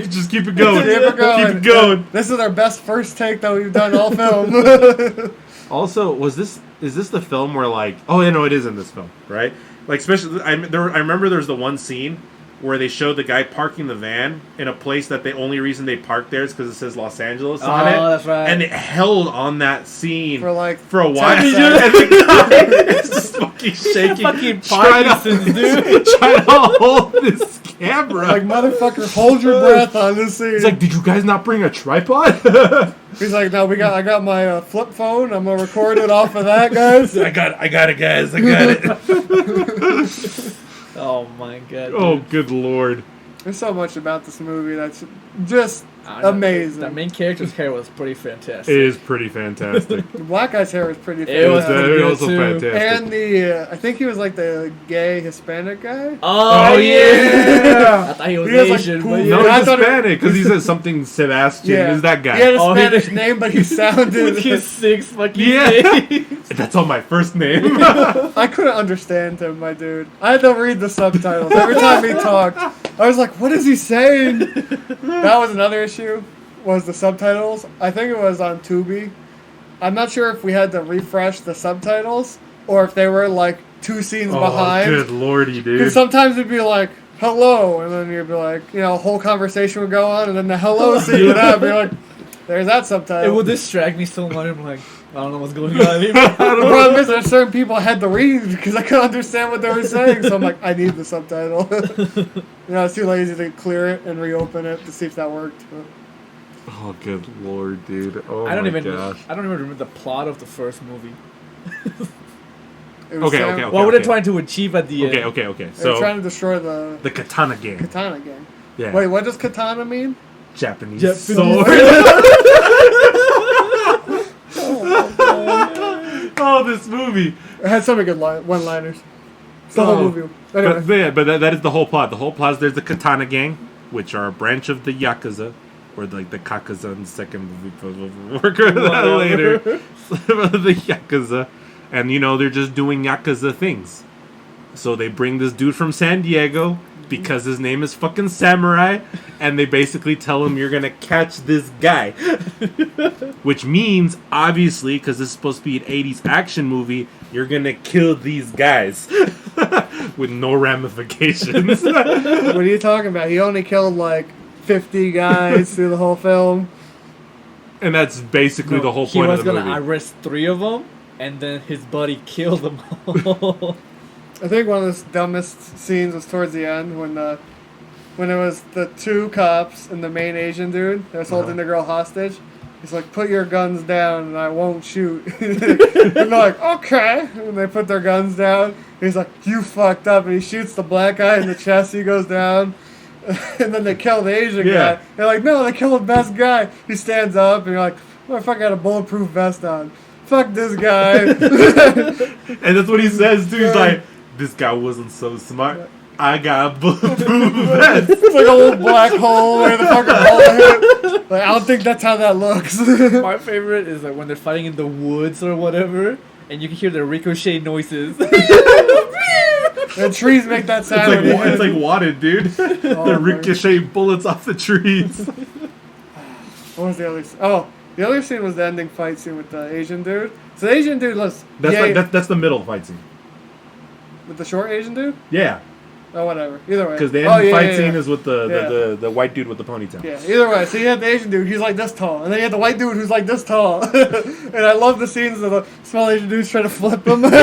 Just keep it going. Keep it going. Keep it going. This is our best first take that we've done all film. Also, is this the film where like? Oh, yeah, no, it is in this film, right? Like, especially, I remember there's the one scene where they showed the guy parking the van in a place that the only reason they parked there is because it says Los Angeles on it. Oh, that's right. And it held on that scene for a while. And seconds. the guy is just fucking shaking. Fucking trying Parkinson's, dude. trying to hold this camera. Like, motherfucker, hold your breath on this scene. He's like, did you guys not bring a tripod? He's like, no, I got my flip phone. I'm gonna record it off of that, guys. I got it, guys. I got it. Oh my god. Oh, good lord. There's so much about this movie that's just amazing. The main character's hair was pretty fantastic. It is pretty fantastic. The black guy's hair was pretty It was fantastic. pretty good also too. fantastic. And the, I think he was like the gay Hispanic guy. Oh, yeah. I thought he was He has, like, Asian, cool- but No, I he's thought it- Hispanic because he says something Sebastian. Yeah. Is that guy? He had a Oh, he Spanish did. name, but he sounded. with his 6 fucking Yeah. names. That's on my first name. I couldn't understand him, my dude. I had to read the subtitles every time he talked. I was like, what is he saying? That was another issue, was the subtitles. I think it was on Tubi. I'm not sure if we had to refresh the subtitles or if they were like 2 scenes behind. Good lordy, dude. Because sometimes it'd be like, hello, and then you'd be like, a whole conversation would go on, and then the hello scene would happen. You're like, there's that It subtitle. would distract me so much. I'm like, I don't know what's going on anymore. The problem is there's certain people I had to read because I couldn't understand what they were saying. So I'm like, I need the subtitle. I was too lazy to clear it and reopen it to see if that worked. But Oh, good lord, dude. Oh I don't my even gosh. remember the plot of the first movie. it was Okay, Sam- okay. What were they trying to achieve at the end? Okay. They were So, trying to destroy the the Katana Gang. katana gang. Yeah. Wait, what does katana mean? Japanese Japanese sword. Oh, this movie. It had so many good one-liners. It's the whole movie. Anyway, But that is the whole plot. The whole plot is there's the Katana Gang, which are a branch of the Yakuza, or like the Kakuza in the second movie. We'll work on that later. The Yakuza. And, they're just doing Yakuza things. So they bring this dude from San Diego, because his name is fucking Samurai, and they basically tell him you're gonna catch this guy. Which means, obviously, because this is supposed to be an 80s action movie, you're gonna kill these guys. With no ramifications. what are you talking about? He only killed like 50 guys through the whole film. And that's basically the whole He point was of the gonna movie. arrest 3 of them, and then his buddy killed them all. I think one of the dumbest scenes was towards the end when it was the 2 cops and the main Asian dude that was holding the girl hostage. He's like, put your guns down and I won't shoot. And they're like, okay. And they put their guns down. He's like, you fucked up. And he shoots the black guy in the chest. He goes down. And then they kill the Asian guy. They're like, no, they killed the best guy. He stands up and you're like, motherfucker had a bulletproof vest on. Fuck this guy. And that's what he says too. He's like, this guy wasn't so smart. I got a bulletproof vest. It's like a little black hole where the fucking bullet hit. Like, I don't think that's how that looks. My favorite is like when they're fighting in the woods or whatever, and you can hear the ricochet noises. The trees make that sound. when you hit It's it. like wadded, dude. The ricochet bullets off the trees. What was the other? The other scene was the ending fight scene with the Asian dude. So the Asian dude was That's the middle fight scene. with the short Asian dude. Yeah, Oh, whatever. Either way. because the Oh, ending yeah, fight yeah, scene yeah. is with the white dude with the ponytail. Yeah, either way. So you had the Asian dude, he's like this tall. And then you had the white dude who's like this tall. And I love the scenes of the small Asian dudes trying to flip him. And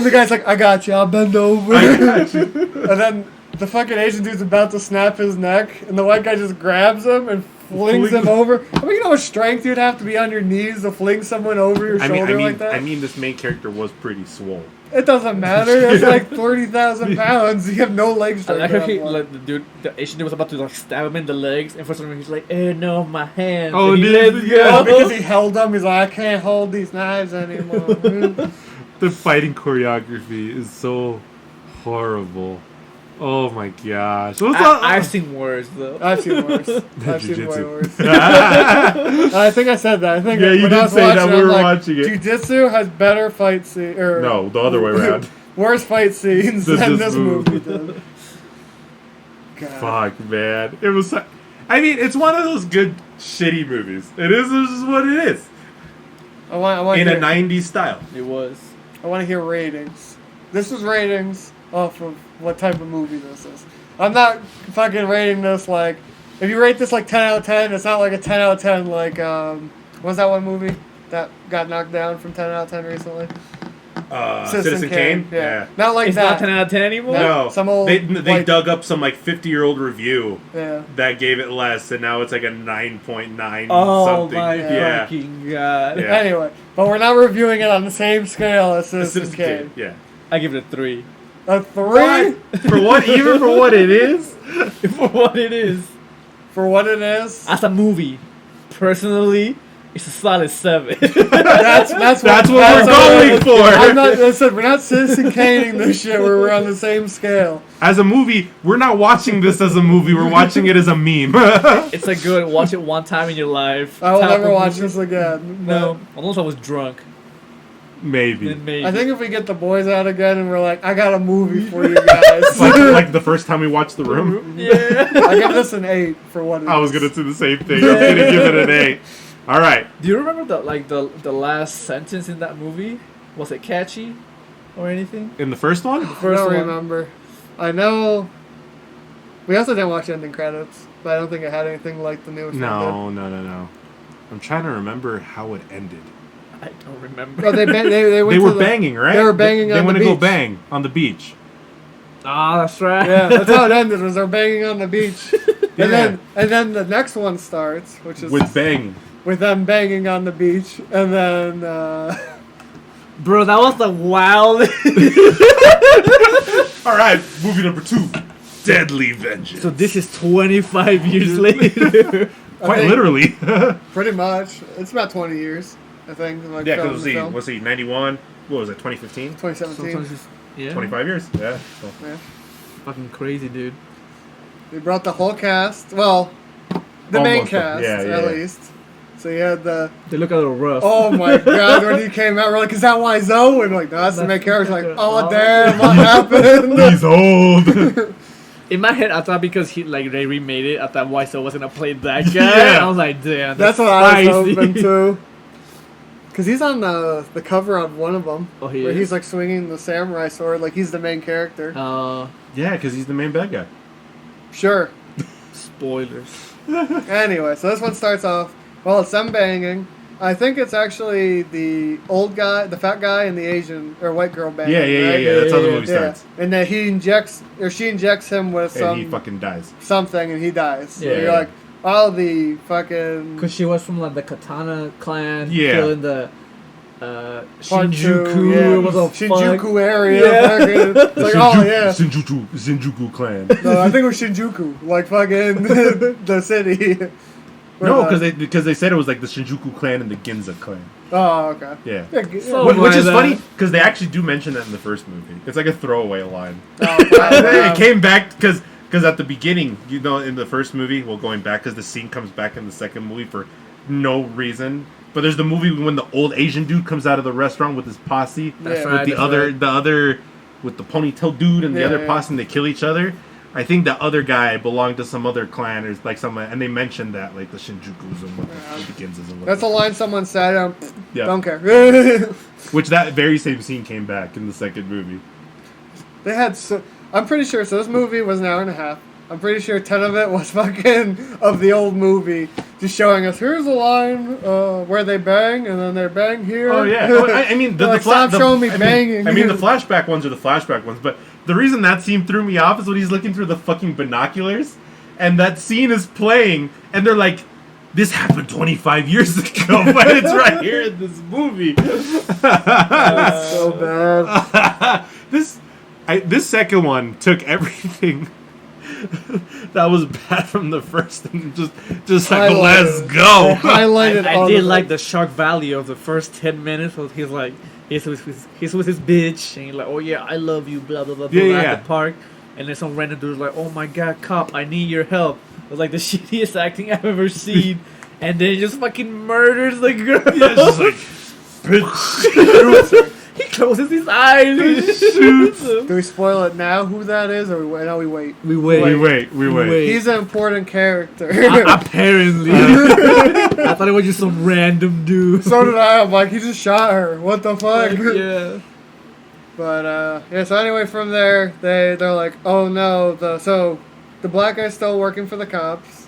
the guy's like, I got you, I'll bend over. I got you. And then the fucking Asian dude's about to snap his neck. And the white guy just grabs him and flings him over. I mean, you know how much strength you'd have to be on your knees to fling someone over your shoulder like that? I mean, this main character was pretty swole. It doesn't matter. It's like 30,000 pounds. You have no leg I strength. like how he, at that point. the Asian dude was about to like stab him in the legs, and for some reason he's like, no, my hands. Oh, and he dude, lets yeah. Oh, go. because he held them. He's like, I can't hold these knives anymore. The fighting choreography is so horrible. Oh my gosh. What's I've seen worse though. I've seen worse. I've seen way Jiu-jitsu. worse. I think I said that. I think Yeah, you when I did was say that. watching, We I'm were like, watching it. Jiu-jitsu has better fight scenes. No, the other way around. Worse fight scenes Than than this this movie movie. did. God. Fuck, man. It was. I mean, it's one of those good, shitty movies. It is. This is what it is. I want In to a '90s style. It was. I want to hear ratings. This is ratings off of what type of movie this is. I'm not fucking rating this like. If you rate this like 10 out of 10, it's not like a 10 out of 10 like what was that one movie that got knocked down from 10 out of 10 recently? Citizen Kane. Yeah. Not like It's that. not 10 out of 10 anymore. No, Some old, they like- dug up some like 50-year-old review Yeah. that gave it less, and now it's like a 9.9 Oh something. my Yeah. fucking god! Yeah. Anyway, but we're not reviewing it on the same scale as Citizen Kane. Yeah. I give it a 3 A 3? What? For what? Even for what it is? for what it is. For what it is? As a movie, personally, it's a solid 7. That's That's what we're going for. I'm not. Listen, we're not Citizen Kaning this shit where we're on the same scale. As a movie, we're not watching this as a movie. We're watching it as a meme. It's a good watch it one time in your life. I will Type never of watch movie. this again. No, unless I was drunk. Maybe. Then maybe. I think if we get the boys out again and we're like, I got a movie for you guys. like the first time we watched The Room. Yeah. I give this an 8 for what it is. I was gonna do the same thing. I was gonna give it an 8. All right. Do you remember the last sentence in that movie? Was it catchy or anything? In the first one? I First don't one. remember. I know. We also didn't watch ending credits, but I don't think it had anything like the newest one No. I'm trying to remember how it ended. I don't remember. did. Oh, they went They to were the- banging, right? They were banging They on went the to go beach. bang on the beach. Ah, that's right. Yeah, that's how it ended. Was they're banging on the beach, Yeah. and then the next one starts, which is With bang. with them banging on the beach, and then Bro, that was the wild. All right, movie number 2. Deadly Vengeance. So this is 25 years later. Quite think- literally. pretty much it's about 20 years, I think. Like Yeah, film because to film. was he 91? What was it, 2015? 2017. Sometimes it's, yeah. 25 years? Yeah. So. Yeah. Fucking crazy, dude. They brought the whole cast. Well, the main Almost, cast yeah, at yeah. least. So you had the. They look a little rough. Oh my god! When he came out, we're like, "Is that Wiseau?" And we're like, "No, that's the main character." Like, "Oh damn, what happened?" He's old. In my head, I thought because they remade it, I thought Wiseau was gonna play that guy. Yeah. I was like, damn, That's what I was spicy. hoping too. Because he's on the cover on one of them, Oh, he where is? he's like swinging the samurai sword, like he's the main character. Yeah, because he's the main bad guy. Sure. Spoilers. Anyway, so this one starts off. Well, it's them banging. I think it's actually the old guy, the fat guy, and the Asian or white girl banging. Yeah. right? That's how the Yeah, movie Yeah, starts. and then she injects him with And he some fucking dies. something, and he dies. So Yeah. you're like, oh, the fucking Because she was from like the Katana clan, Yeah. killing the part Shinjuku. two, yeah, What the Shinjuku fuck? area. Yeah. Fucking, it's like, oh yeah. Shinjuku clan. No, I think it was Shinjuku, like fucking the city. Where No, the- because they said it was like the Shinjuku clan and the Ginza clan. Oh, okay. Yeah. So- Which is that. funny because they actually do mention that in the first movie. It's like a throwaway line. Oh, It came back because at the beginning, in the first movie, well, going back because the scene comes back in the second movie for no reason. But there's the movie when the old Asian dude comes out of the restaurant with his posse, That's Yeah. right. with the other, with the ponytail dude and the Yeah, other yeah. posse, and they kill each other. I think the other guy belonged to some other clan or like some, and they mentioned that like the Shinjukus and what the Ginzas and what. That's a line someone said. Yeah. Don't care. Which that very same scene came back in the second movie. They had so. I'm pretty sure. So this movie was an hour and a half. I'm pretty sure 10 of it was fucking of the old movie, just showing us here's a line where they bang and then they bang here. Oh yeah, Well, I mean Like, stop showing me banging. I mean the flashback ones are the flashback ones, but the reason that scene threw me off is when he's looking through the fucking binoculars, and that scene is playing, and they're like, "This happened 25 years ago," but it's right here in this movie. That's so bad. This second one took everything that was bad from the first and just like, Highlighted. let's go. Highlighted. I all did of like it. the shock value of the first 10 minutes. Where he's with his bitch, and he's like, "Oh yeah, I love you," blah blah blah, blah Yeah, at yeah. the park. and then some random dude's like, "Oh my god, cop, I need your help." It was like the shittiest acting I've ever seen, and then he just fucking murders the girl. Yeah, it's just like, bitch. He closes his eyes and shoots him. Do we spoil it now? Who that is, or we wait? We wait. We wait. He's an important character. Apparently, I thought it was just some random dude. So did I. I'm like, he just shot her. What the fuck? Yeah. But yeah. So anyway, from there, they're like, oh no. So the black guy's still working for the cops.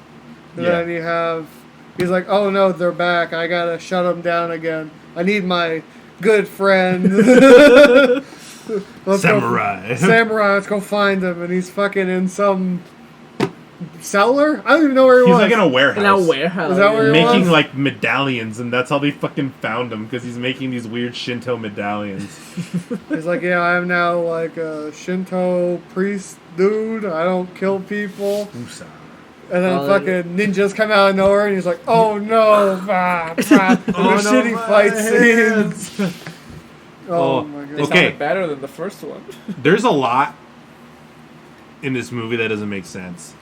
And Yeah. then he's like, oh no, they're back. I gotta shut them down again. I need my good friend. Samurai. Samurai, let's go find him. And he's fucking in some cellar? I don't even know where he He's was. like in a warehouse. In a warehouse. Is that where he making was? like medallions, and that's how they fucking found him, because he's making these weird Shinto medallions. He's like, yeah, I'm now like a Shinto priest dude. I don't kill people. Usa. And then fucking ninjas come out of nowhere, and he's like, oh no. The shitty fight scenes. Oh my god. They Okay. sounded better than the first one. There's a lot in this movie that doesn't make sense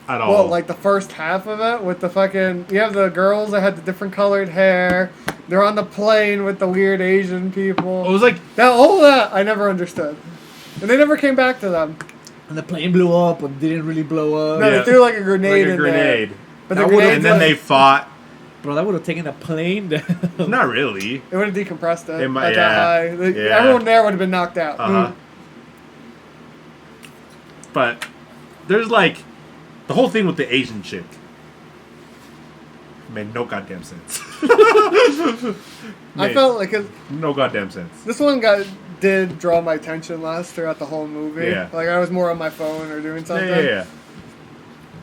at all. Well, like the first half of it with the fucking... You have the girls that had the different colored hair. They're on the plane with the weird Asian people. it was like, All that I never understood. And they never came back to them. And the plane blew up, but didn't really blow up. No, Yeah. they threw like a grenade like a in grenade. there. But the That would've- grenade, And then they fought. Bro, that would have taken the plane down. Not really. It would have decompressed it. It might- at yeah. that high. Yeah. Everyone there would have been knocked out. Uh-huh. But there's like the whole thing with the Asian chick made no goddamn sense. I Made felt like no goddamn sense. this one did draw my attention less throughout the whole movie. Yeah. Like I was more on my phone or doing something. Yeah.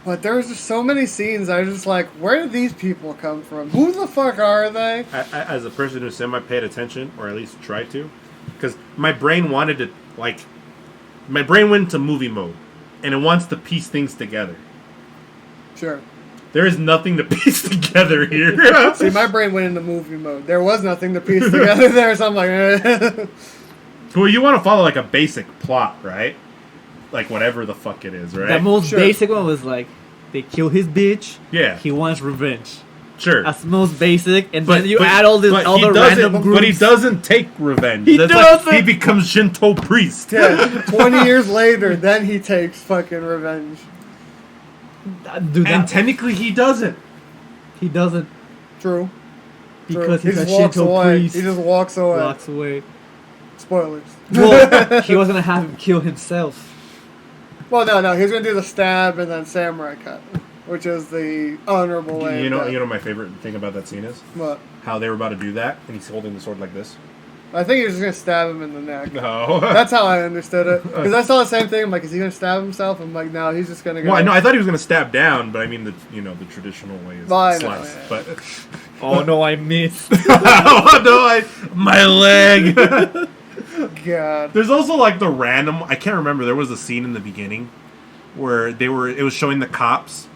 But there was just so many scenes. I was just like, where did these people come from? Who the fuck are they? I, as a person who semi paid attention, or at least tried to, because my brain wanted to, like, my brain went into movie mode, and it wants to piece things together. Sure. There is nothing to piece together here. See, my brain went into movie mode. There was nothing to piece together there, so I'm like, Well, you want to follow like a basic plot, right? Like whatever the fuck it is, right? The most Sure. basic one was like, they kill his bitch. Yeah. He wants revenge. Sure. That's the most basic, and then you add all these but he other doesn't- random groups. But he doesn't take revenge. He That's doesn't. Like, he becomes Shinto priest. yeah, 20 years later, then he takes fucking revenge. Dude, And that, technically he doesn't. he doesn't True. because he he's a just walks Shinto away. priest. He just walks away. Walks away. Spoilers. Well, he was gonna have him kill himself. Well, no, he was gonna do the stab and then samurai cut, which is the honorable way. You of death. know my favorite thing about that scene is What? how they were about to do that, and he's holding the sword like this. I think he was just gonna stab him in the neck. No. That's how I understood it. Because I saw the same thing. I'm like, is he gonna stab himself? I'm like, no, he's just gonna go. Well, I thought he was gonna stab down, but I mean the traditional way is Well, I know, slice. yeah. But Oh no, I missed. oh no, my leg. God. There's also like the random. I can't remember. There was a scene in the beginning where it was showing the cops,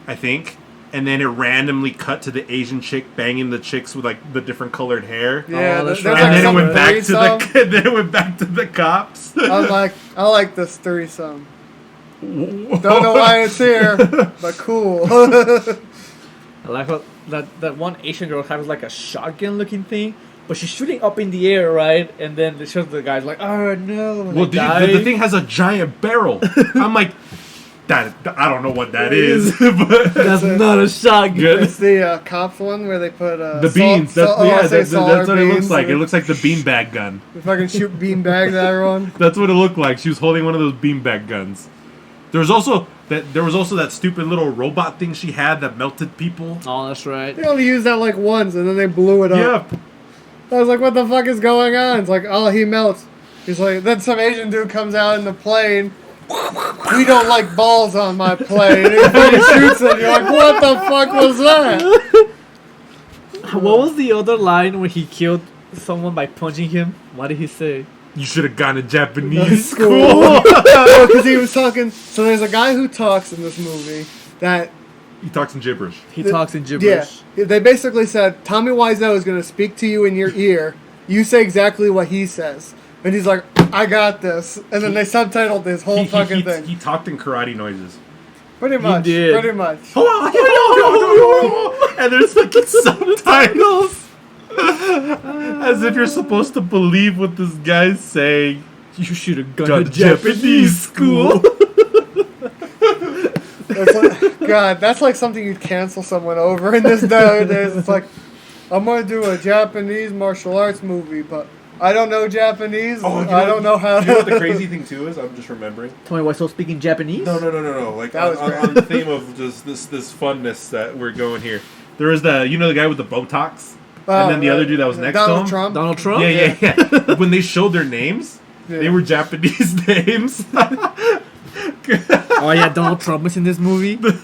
I think, and then it randomly cut to the Asian chick banging the chicks with like the different colored hair. Yeah, Oh, that's there's right. like And then it some went back to threesome. then it went back to the cops. I'm like, I like this threesome. Don't know why it's here, but cool. I like how that one Asian girl has like a shotgun looking thing, but she's shooting up in the air, right? And then it shows the guy's like, oh no. And Well, they die. the thing has a giant barrel. I'm like, that I don't know what that is, but That's not a shotgun. It's the cops one where they put the beans. That's what it looks beans. like. It looks like the beanbag gun. They fucking shoot beanbags at everyone. That's what it looked like. She was holding one of those beanbag guns. There was also that stupid little robot thing she had that melted people. Oh, that's right. They only used that like once, and then they blew it up. Yeah. I was like, what the fuck is going on? It's like, oh, he melts. He's like, then some Asian dude comes out in the plane. We don't like balls on my plane. And he fucking shoots it. You're like, what the fuck was that? What was the other line where he killed someone by punching him? What did he say? You should have gone to Japanese school. Oh, because he was talking. So there's a guy who talks in this movie that. He talks in gibberish. He talks in gibberish. Yeah, they basically said Tommy Wiseau is going to speak to you in your ear. You say exactly what he says. And he's like, I got this. And then they subtitled this whole fucking thing. He talked in karate noises. Pretty much. did. Pretty much. And there's fucking subtitles. As if you're supposed to believe what this guy's saying. You should have gone Got to Japanese school. God, that's like something you'd cancel someone over in this nowadays. It's like, I'm going to do a Japanese martial arts movie, but I don't know Japanese. I don't know how to... You know what the crazy thing, too, is? I'm just remembering. Tommy Wiseau speaking Japanese? No. Like, That was on the theme of just this funness that we're going here. There was the guy with the Botox? And then the other dude that was next Donald to him? Trump. Donald Trump? Yeah. When they showed their names, Yeah. they were Japanese names. Oh yeah, Donald Trump is in this movie. Pretty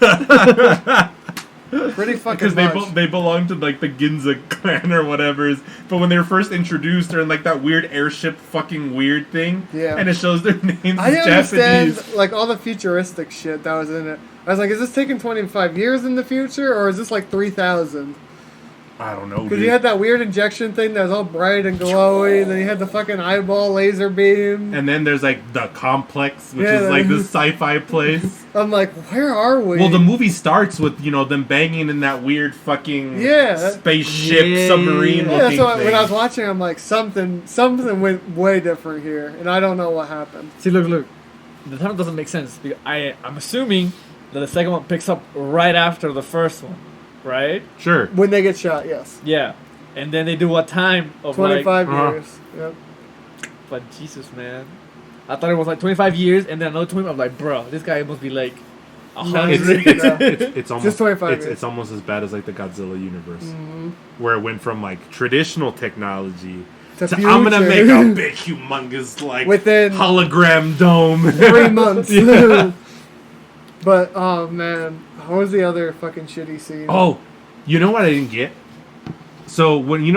fucking Because much. they belong to like the Ginza clan or whatever. But when they were first introduced, they're in like that weird airship fucking weird thing. Yeah. And it shows their names I didn't as Japanese. understand like all the futuristic shit that was in it. I was like, is this taking 25 years in the future, or is this like 3,000? I don't know. Because you had that weird injection thing that was all bright and glowy, and then you had the fucking eyeball laser beam. And then there's like the complex, which Yeah, is like this sci-fi place. I'm like, where are we? Well, the movie starts with them banging in that weird fucking spaceship Yeah. submarine Yeah, looking so thing. when I was watching, I'm like, something went way different here, and I don't know what happened. See, look. The title doesn't make sense. Because I'm assuming that the second one picks up right after the first one, right? Sure. When they get shot, yes. Yeah. And then they do a time of 25 uh-huh. years. Yep. But Jesus, man. I thought it was like 25 years, and then another 20. I'm like, bro, this guy must be like 100. It's almost Just 25 years. it's almost as bad as like the Godzilla universe, Mm-hmm. where it went from like traditional technology To to I'm gonna make future. a big, humongous like Within hologram dome. 3 months. Yeah. But, oh man, what was the other fucking shitty scene? Oh, you know what I didn't get? So when he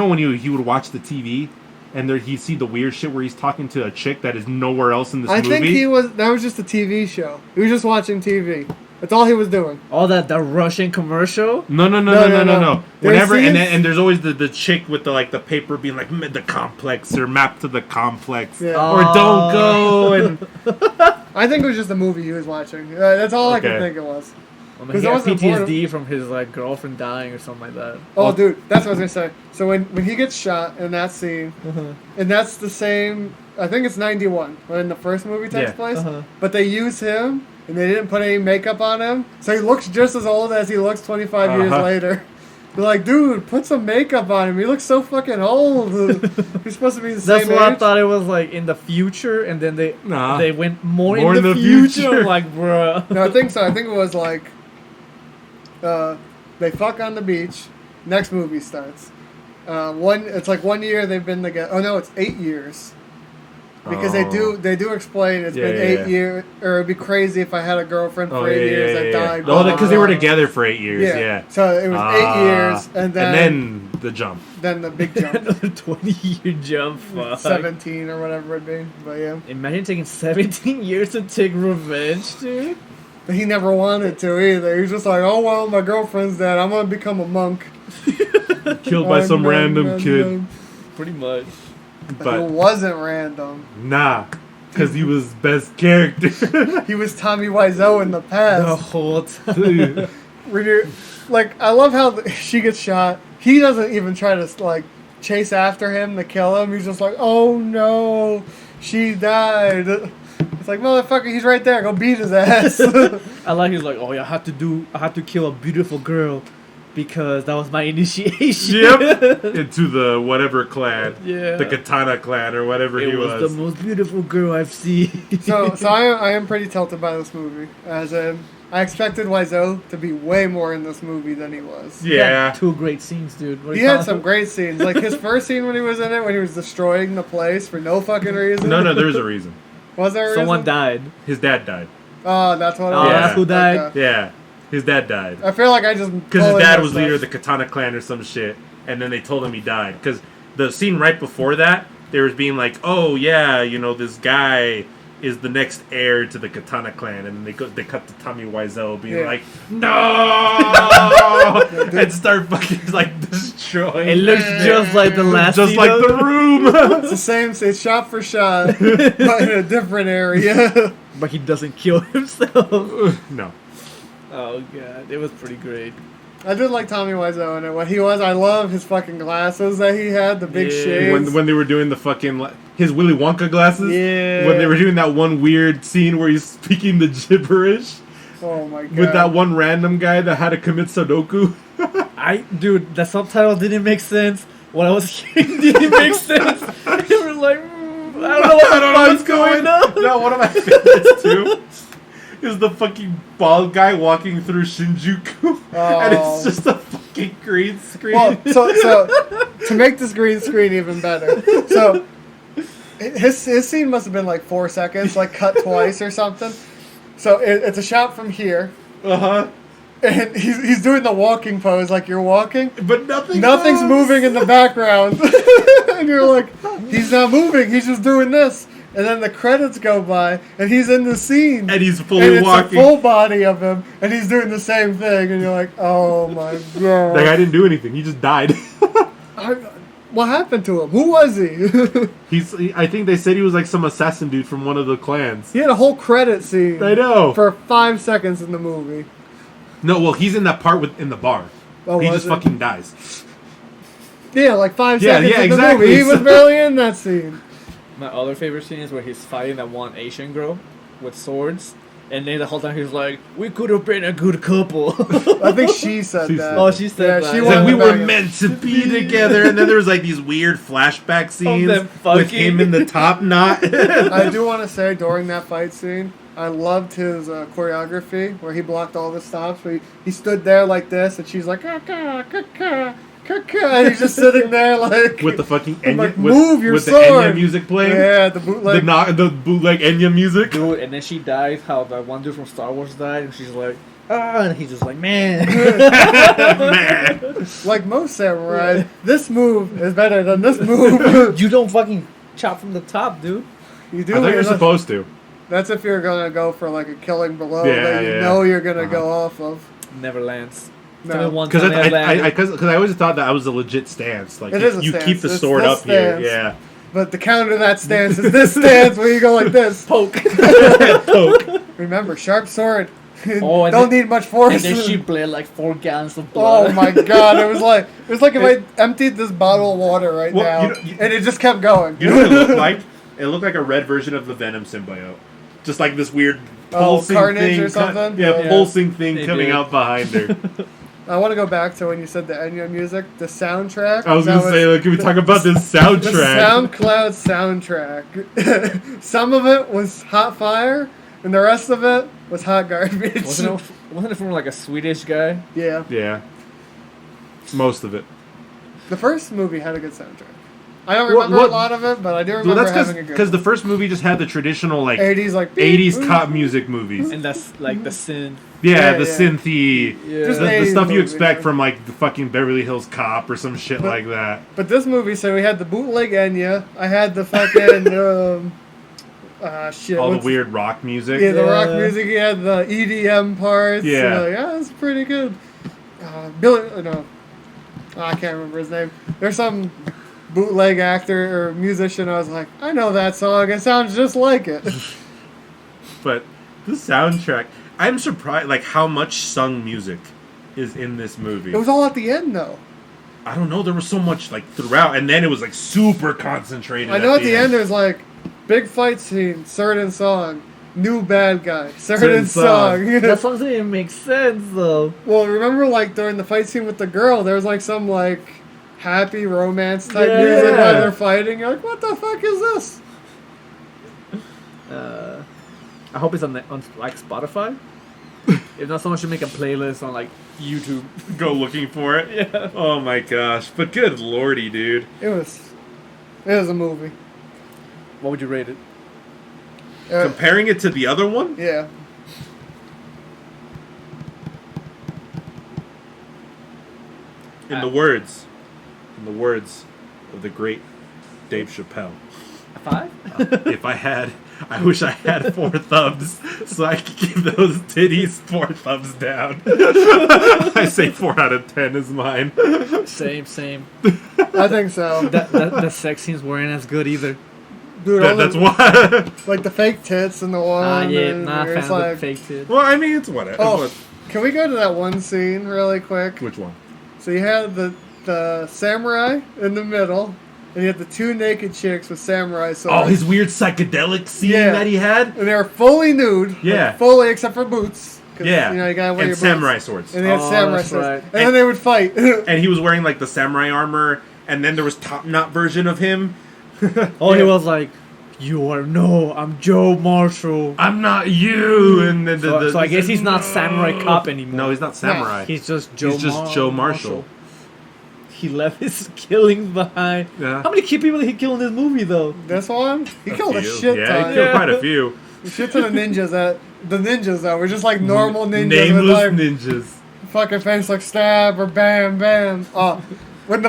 would watch the TV and there he'd see the weird shit where he's talking to a chick that is nowhere else in this I movie. think that was just a TV show. He was just watching TV. That's all he was doing. All that the Russian commercial. No. No. There's Whenever scenes- and there's always the chick with the paper being like the complex or map to the complex Yeah. or don't go and I think it was just a movie he was watching. That's all I Okay. could think it was. I mean, 'Cause he that had wasn't PTSD from his like girlfriend dying or something like that. Oh, dude, that's what I was gonna say. So when he gets shot in that scene, Uh-huh. and that's the same. I think it's 91 when the first movie takes Yeah. place. Uh-huh. But they use him, and they didn't put any makeup on him, so he looks just as old as he looks 25 years Uh-huh. later. They're like, dude, put some makeup on him. He looks so fucking old. He's supposed to be the That's same what I age. thought it was like in the future, and then they Nah. they went more More in the future. future. I'm like, bruh. No, I think so. I think it was like, they fuck on the beach. Next movie starts. It's like 1 year they've been together. Oh no, it's 8 years. Because they do explain it's Yeah, been yeah, 8 yeah. years, or it'd be crazy if I had a girlfriend for 8 years that died. Oh, because they were blah, blah, together for 8 years. blah. Yeah. So it was 8 years, and then the jump. the big jump, Another 20-year jump. Fuck. 17 or whatever it'd be. But yeah, Imagine taking 17 years to take revenge, dude. but he never wanted to either. He was just like, oh well, my girlfriend's dead. I'm gonna become a monk. Killed by some random kid. Pretty much. It But wasn't random. nah, because he was best character. He was Tommy Wiseau in the The past. whole time. When you're, like, I love how she gets shot. He doesn't even try to like chase after him to kill him. He's just like, oh no, she died. It's like, motherfucker, he's right there. Go beat his ass. I like he's like, oh yeah, I had to kill a beautiful girl because that was my initiation. Yep. Into the whatever clan. Yeah. The Katana clan or whatever It he was was. the most beautiful girl I've seen. so I am pretty tilted by this movie. As in, I expected Wiseau to be way more in this movie than he was. He had Yeah. 2 great scenes, dude. What do He you had call some it? great scenes. Like his first scene when he was in it, when he was destroying the place for no fucking reason. No, there's a reason. Was there a Someone reason? died. His dad died. Oh, that's what it Oh, was. that's who died? Okay. Yeah. His dad died. I feel like I just Because his totally dad messed was up. leader of the Katana clan or some shit. And then they told him he died. Because the scene right before that, they was being like, oh, yeah, this guy is the next heir to the Katana clan, and they cut to Tommy Wiseau being like, no, and start fucking like destroying. It looks just like the last. Just like the Room. It's the same. It's shot for shot, but in a different area. But he doesn't kill himself. No. Oh god, it was pretty great. I did like Tommy Wiseau in it. What he was, I love his fucking glasses that he had, the big shades. When they were doing the fucking his Willy Wonka glasses. Yeah. When they were doing that one weird scene where he's speaking the gibberish. Oh my god. With that one random guy that had to commit Sudoku. Dude, the subtitle didn't make sense. What I was hearing didn't make sense. They were like, I don't know what's going on. No, one of my favorites too is the fucking bald guy walking through Shinjuku, and it's just a fucking green screen. Well, so to make this green screen even better, so his scene must have been like 4 seconds, like cut twice or something. So it's a shot from here. And he's doing the walking pose like you're walking, but nothing's moving in the background, and you're like, he's not moving, he's just doing this. And then the credits go by, and he's in the scene, and he's fully walking. It's a full body of him, and he's doing the same thing, and you're like, oh my god, that guy didn't do anything. He just died. What happened to him? Who was he? I think they said he was like some assassin dude from one of the clans. He had a whole credit scene. I know. For 5 seconds in the movie. No, well, he's in that part in the bar. Oh, he just fucking dies. Yeah, like 5 seconds in the exactly. movie. He was barely in that scene. My other favorite scene is where he's fighting that one Asian girl with swords. And then the whole time he's like, we could have been a good couple. I think she said that. Oh, she said that. She said we were meant to be together. And then there was like these weird flashback scenes with him in the top knot. I do want to say, during that fight scene, I loved his choreography where he blocked all the stops. He stood there like this, and she's like, "Kaka, kaka, kaka," and he's just sitting there like with the fucking Enya, like, move your with sword. the Enya music playing. Yeah, the bootleg, the bootleg Enya music. Dude, and then she dies. How the one dude from Star Wars died, and she's like, and he's just like, man. Man. Like most samurais, this move is better than this move. You don't fucking chop from the top, dude. You do. I thought you're supposed to. That's if you're gonna go for like a killing below Yeah, that you know you're gonna go off of. Never lands. No. Because I always thought that was a legit stance. Like it is a you stance. keep the It's sword this up stance. here. Yeah. But the counter to that stance is this stance where you go like this. Poke. Poke. Remember, sharp sword. Oh, Don't need much force. And then she bled like 4 gallons of blood. Oh my god! It was like if I emptied this bottle of water right now, and it just kept going. You know what it looked like? It looked like a red version of the Venom symbiote. Just like this weird pulsing Carnage thing. or something? Yeah, pulsing thing They coming did. out behind her. I want to go back to when you said the Enya music, the soundtrack. I was going to say, like, can we talk about this soundtrack? The SoundCloud soundtrack. Some of it was hot fire, and the rest of it was hot garbage. Wasn't it from like a Swedish guy? Yeah. Yeah. Most of it. The first movie had a good soundtrack. I don't remember a lot of it, but I do remember having a good because the first movie just had the traditional, like, 80s cop music movies. And that's like the synth. Yeah, the synthy. Yeah. The stuff you movie, expect from, like, the fucking Beverly Hills Cop or some shit like that. But this movie, so we had the bootleg Enya. I had the fucking, All the weird rock music. Yeah, the rock music. You had the EDM parts. Yeah. Yeah, it's pretty good. I can't remember his name. There's some bootleg actor or musician. I was like, I know that song. It sounds just like it. But the soundtrack, I'm surprised, like, how much sung music is in this movie. It was all at the end, though. I don't know. There was so much, like, throughout, and then it was, like, super concentrated. I know at the end there's like big fight scene, certain song, new bad guy, certain song. That song didn't even make sense though. Well, remember like during the fight scene with the girl, there was like some like happy romance type music while they're fighting. You're like, what the fuck is this? I hope it's on like Spotify. If not, someone should make a playlist on like YouTube. Go looking for it. Yeah. Oh my gosh! But good lordy, dude. It was a movie. What would you rate it? Comparing it to the other one, Yeah. in the words of the great Dave Chappelle, 5? I wish I had 4 thumbs so I could give those titties 4 thumbs down. I say 4 out of 10 is mine. Same. I think so. The sex scenes weren't as good either. Dude, That's why. like the fake tits and the one. Yeah, and not a fan it's of like, the fake tits. Well, I mean, it's whatever. Oh, can we go to that one scene really quick? Which one? So you had the samurai in the middle, and you had the 2 naked chicks with samurai swords. Oh, his weird psychedelic scene that he had? And they were fully nude. Yeah. Like, fully except for boots. Yeah. You know, you gotta wear and your samurai boots. swords. And they had samurai that's swords. right. And then they would fight. And he was wearing like the samurai armor, and then there was top knot version of him. He was like, I'm Joe Marshall. I'm not you. And then So I guess he's not Samurai Cop anymore. No, he's not samurai. He's just Joe. Joe Marshall. He left his killings behind. Yeah. How many people did he kill in this movie though? This one? He killed a shit Yeah, ton. he killed quite a few. A shit ton of ninjas that were just like normal ninjas Nameless with like ninjas. fucking face like stab or bam bam. When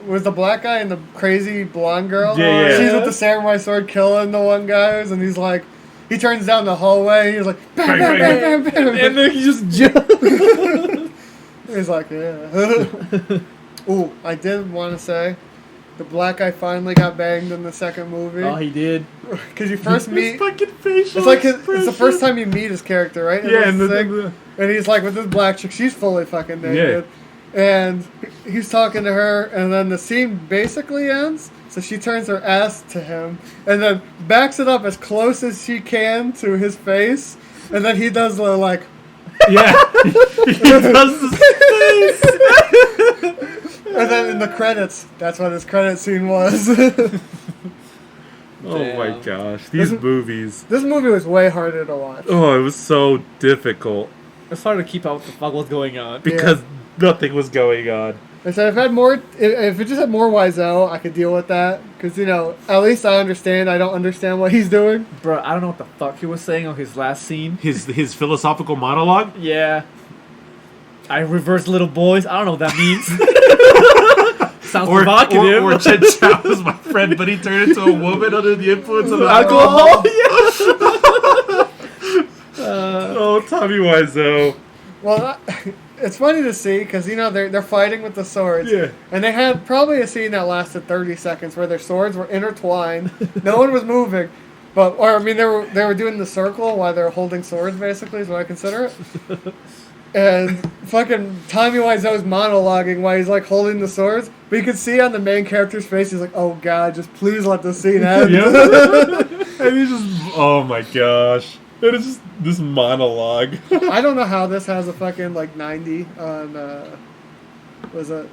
was the black guy and the crazy blonde girl? Yeah. She's with the samurai sword killing the one guy, and he's like, he turns down the hallway. He's like, bam, bam, bam, bam, bam, And then he just jumped. He's like, yeah. Ooh, I did want to say, the black guy finally got banged in the second movie. Oh, he did. Because you first meet. His fucking facial It's like it's expression. the first time you meet his character, right? Yeah, And he's like with this black chick. She's fully fucking naked. And he's talking to her, and then the scene basically ends. So she turns her ass to him, and then backs it up as close as she can to his face, and then he does the like. Yeah, he does the face. And then in the credits, that's what his credit scene was. Oh my gosh, these movies. This movie was way harder to watch. Oh, it was so difficult It's hard to keep out what the fuck was going on. because nothing was going on. I said if it just had more Wiseau, I could deal with that. Because, at least I understand. I don't understand what he's doing. Bro, I don't know what the fuck he was saying on his last scene. His philosophical monologue. Yeah. I reverse little boys. I don't know what that means. Sounds provocative. Or Chen Chow was my friend, but he turned into a woman under the influence of alcohol. Oh, Tommy Wiseau. Well, it's funny to see because they're fighting with the swords. Yeah. And they had probably a scene that lasted 30 seconds where their swords were intertwined. No one was moving, they were doing the circle while they're holding swords. Basically, is what I consider it. And fucking Tommy Wiseau's monologuing while he's like holding the swords, but you can see on the main character's face, he's like, "Oh God, just please let this scene end." And he's just, oh my gosh. It is just this monologue. I don't know how this has a fucking 90 on was it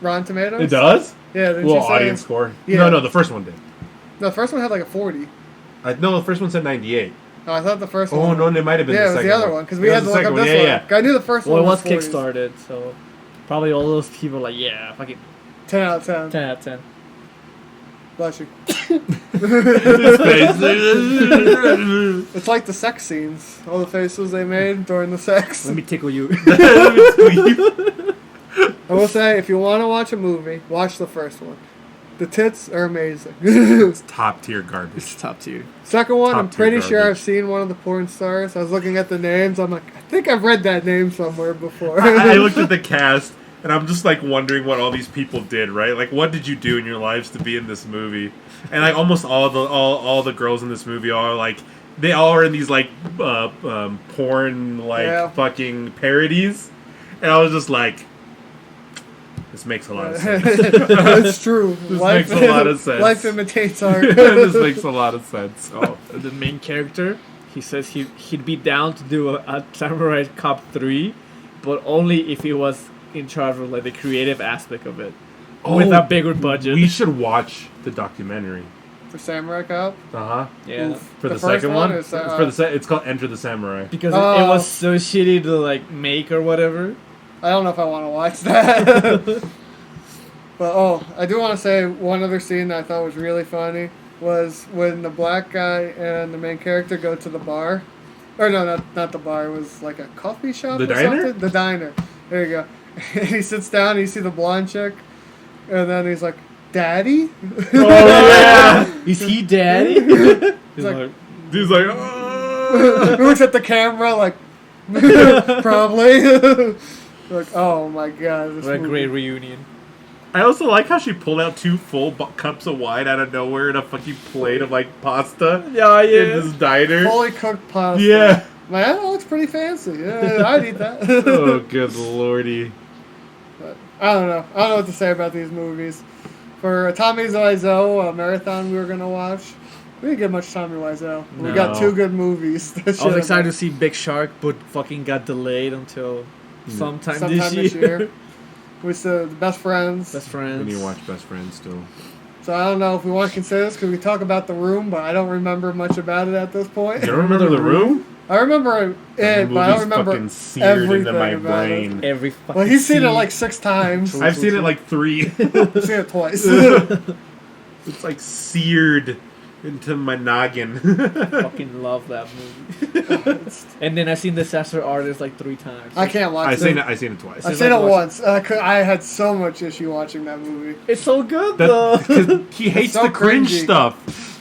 Rotten Tomatoes? It does? Yeah. Didn't Well, you say? audience score. Yeah. No, the first one did. No, the first one had a 40. No, the first one said 98. No, I thought the first one. Oh, no, it might have been Yeah, the it was second the other one because we It had was to the look up second this one. one. I knew the first Well, one it was 40s. kickstarted, so probably all those people like, yeah, fucking 10 out of 10. 10 out of 10. Bless you. His face. It's like the sex scenes. All the faces they made during the sex. Let me tickle you. I will say, if you want to watch a movie, watch the first one. The tits are amazing. It's top tier garbage. It's top tier. Second one, I'm Top-tier pretty sure garbage. I've seen one of the porn stars. I was looking at the names. I'm like, I think I've read that name somewhere before. I looked at the cast and I'm just wondering what all these people did, right? Like, what did you do in your lives to be in this movie? And almost all the girls in this movie are they all are in these porn fucking parodies, and I was just like, this makes a lot of sense. It's true. This makes a lot of sense. Life imitates art. This makes a lot of sense. Oh, the main character, he says he'd be down to do a Samurai Cop 3, but only if he was in charge of the creative aspect of it. With a bigger budget. We should watch the documentary. For Samurai Cop? Yeah. For the first second one? Is, It's called Enter the Samurai. Because it was so shitty to make or whatever. I don't know if I want to watch that. But I do want to say one other scene that I thought was really funny was when the black guy and the main character go to the bar. Or no, not the bar. It was like a coffee shop The or diner? something. The diner. There you go. And he sits down and you see the blonde chick. And then he's like, Daddy? Oh yeah. Is he daddy? He's like- He's like, oh. He looks at the camera like, probably. Like, oh my god. This what a movie. great reunion. I also like how she pulled out 2 full cups of wine out of nowhere in a fucking plate of like pasta Yeah, in this diner. Fully cooked pasta. Yeah. Man, that looks pretty fancy. Yeah, I'd eat that. Oh, good lordy. But I don't know. I don't know what to say about these movies. For Tommy Wiseau, a marathon we were going to watch, we didn't get much Tommy Wiseau. We got No. 2 good movies. I was excited to see Big Shark, but fucking got delayed until sometime this year. We saw The Best Friends. Best Friends. We need to watch Best Friends still. So I don't know if we want to consider this because we talk about The Room, but I don't remember much about it at this point. You don't remember The Room? I remember it, but I don't remember fucking seared everything into my about brain. Every fucking Well, he's seen it scene. like 6 times. I've seen it like 3. I've seen it twice. It's like seared into my noggin. Fucking love that movie. And then I've seen Disaster Artist like 3 times. I can't watch I've it. seen it twice. I've It's seen like it watch- once. I had so much issue watching that movie. It's so good That, though. 'cause he hates so the cringe cringy. stuff.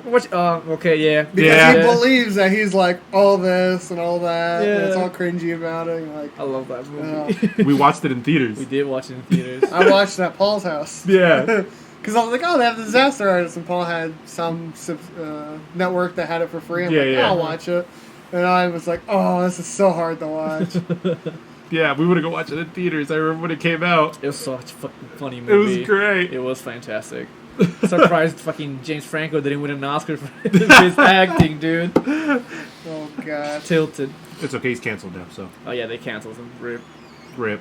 Which, okay, yeah. Because Yeah. he believes that he's like all this and all that. And it's Yeah. all cringy about it. And like, I love that movie. We watched it in theaters. We did watch it in theaters. I watched it at Paul's house. Yeah. Because I was like, oh, they have the Disaster Artist. And Paul had some network that had it for free. I'm Yeah, like, yeah. I'll watch it. And I was like, oh, this is so hard to watch. Yeah, we would have go watch it in theaters. I remember when it came out. It was such a fucking funny It movie. was great. It was fantastic. Surprised fucking James Franco didn't win an Oscar for his acting, dude. Oh, God. Tilted. It's okay, he's canceled now, so. Oh yeah, they canceled him. Rip. Rip.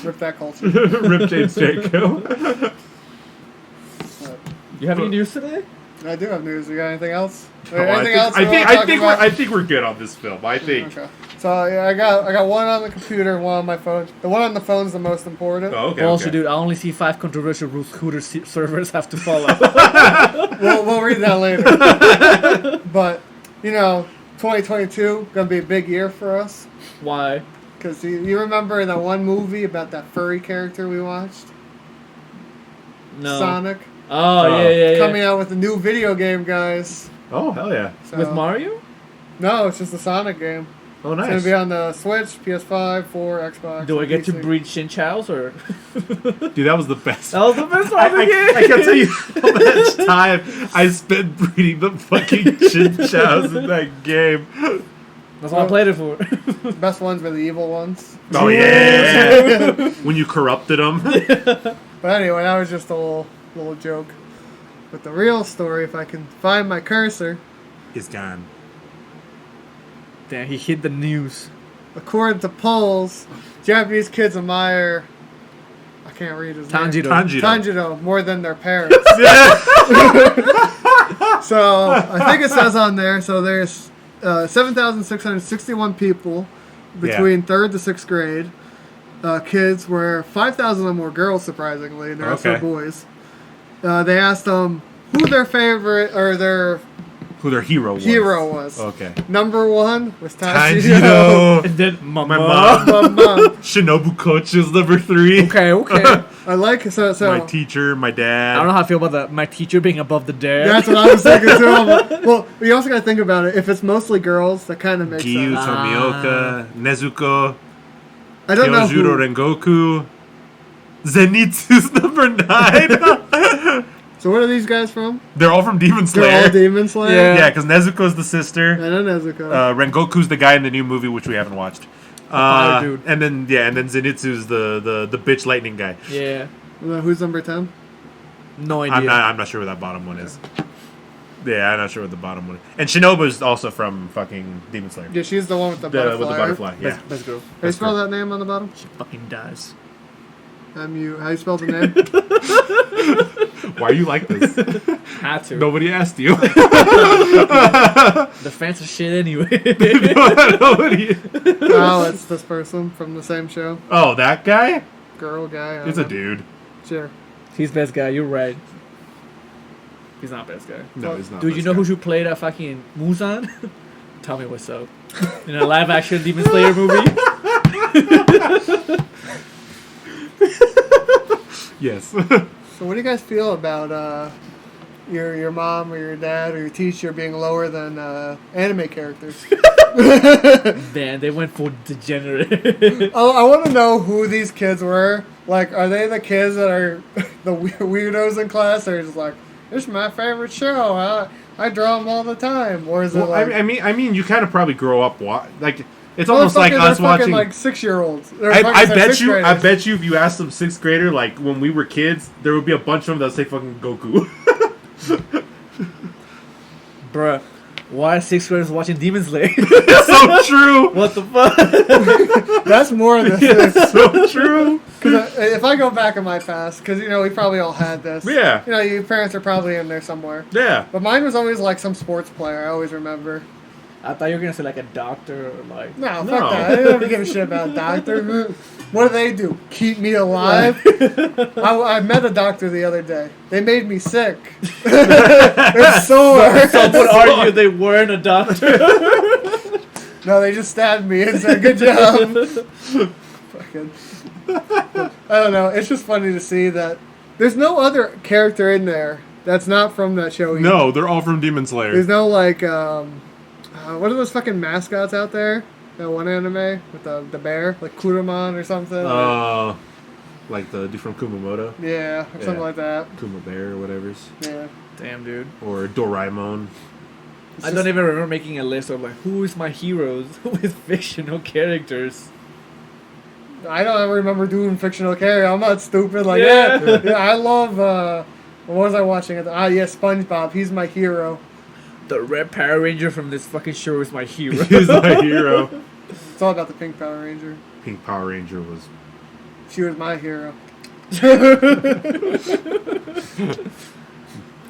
Rip that culture. Rip James Franco. You have any news today? I do have news. You got anything else? Oh, Anything else? you wanna I talk think about? I think we're good on this film. I think. Okay. So yeah, I got one on the computer, one on my phone. The one on the phone is the most important. Oh, okay. Bullshit, Okay. dude. I only see 5 controversial rules Hooters servers have to follow. We'll read that later. But you know, 2022 gonna be a big year for us Why? because you remember that one movie about that furry character we watched, No. Sonic, Oh, yeah. coming out with a new video game, guys. Oh hell yeah! So, With Mario? No, it's just a Sonic game. Oh It's nice. gonna be on the Switch, PS5, 4, Xbox. Do I get to PC. breed Chinchows or? Dude, that was the best. That was the best part of the game. I can't tell you how much time I spent breeding the fucking chinchows in that game. That's what I played it for. The best ones were the evil ones. Oh yeah! When you corrupted them. But anyway, that was just a little joke. But the real story, if I can find my cursor, Is gone. Damn, he hit the news. according to polls, Japanese kids admire. I can't read his name. Tanjiro. Tanjiro more than their parents. Yeah. So I think it says on there. So there's 7,661 people between 3rd to 6th grade. Kids where 5,000 of them were girls, surprisingly, and the rest were Okay. boys. They asked them who their favorite or their Who their hero was. Okay. Number 1 was Tanjiro. Tanjiro. And then my My mom. mom. Mom. Shinobu Coach is number 3. Okay. I like it. So My teacher, my dad. I don't know how I feel about that. My teacher being above the dad. that's what I was thinking too. I'm like, well, you also got to think about it. If it's mostly girls, that kind of makes Giyu, sense. Tomioka, Nezuko, I don't know Kyojuro who. Rengoku, Zenitsu's number 9. So what are these guys from? They're all from Demon They're all Slayer. Demon Slayer. Yeah. Yeah, because Nezuko's the sister. I know Nezuko. Rengoku's the guy in the new movie, which we haven't watched. fire dude. And then Zenitsu's the bitch lightning guy. Yeah. Who's number 10? No idea. I'm not sure where that bottom one is. Yeah, I'm not sure what the bottom one is. And Shinobu's also from fucking Demon Slayer. Yeah, she's the one with the butterfly. With the butterfly, yeah. Best girl. How you spell that name on the bottom? She fucking dies. How you spell the name? Why are you like this? Had to. Nobody asked you. The fans are shit anyway. Nobody. Oh, it's this person from the same show. Oh, that guy? Girl, guy. I don't He's a know. dude. Sure. He's best guy. You're right. He's not best guy. No, he's not. Dude, you this know guy. who should play that fucking Muzan? Tommy Wiseau. In a live action Demon Slayer movie. So what do you guys feel about your mom or your dad or your teacher being lower than anime characters? Man, they went for degenerate. I want to know who these kids were. Like, are they the kids that are the weirdos in class, or just like, this is my favorite show. I draw them all the time, or is it like? I mean, you kind of probably grow up like it's almost like us watching like 6-year-olds. I bet you, if you asked some 6th grader, like when we were kids, there would be a bunch of them that say fucking Goku. Bruh, why are 6th graders watching Demon Slayer? It's so true. What the fuck? That's more than It's so true. Because if I go back in my past, because we probably all had this. Yeah. Your parents are probably in there somewhere. Yeah. But mine was always like some sports player. I always remember. I thought you were gonna say like a doctor or like. No, fuck that. I don't give a shit about a doctor. What do? Keep me alive? I met a doctor the other day. They made me sick. They're sore. Some would argue they weren't a doctor. No, they just stabbed me and said, "Good job." Fucking. I don't know. It's just funny to see that there's no other character in there that's not from that show. No, they're all from Demon Slayer. There's no like, what are those fucking mascots out there? That one anime with the bear, like Kuramon or something. Like the dude from Kumamoto. Yeah, or something like that. Kuma Bear or whatever's. Yeah. Damn, dude. Or Doraemon. I don't even remember making a list of like who is my heroes with fictional characters. I don't ever remember doing fictional character. I'm not stupid. Like, Yeah. yeah, I love, what was I watching? SpongeBob. He's my hero. The red Power Ranger from this fucking show is my hero. He's my hero. It's all about the pink Power Ranger. Pink Power Ranger was... She was my hero.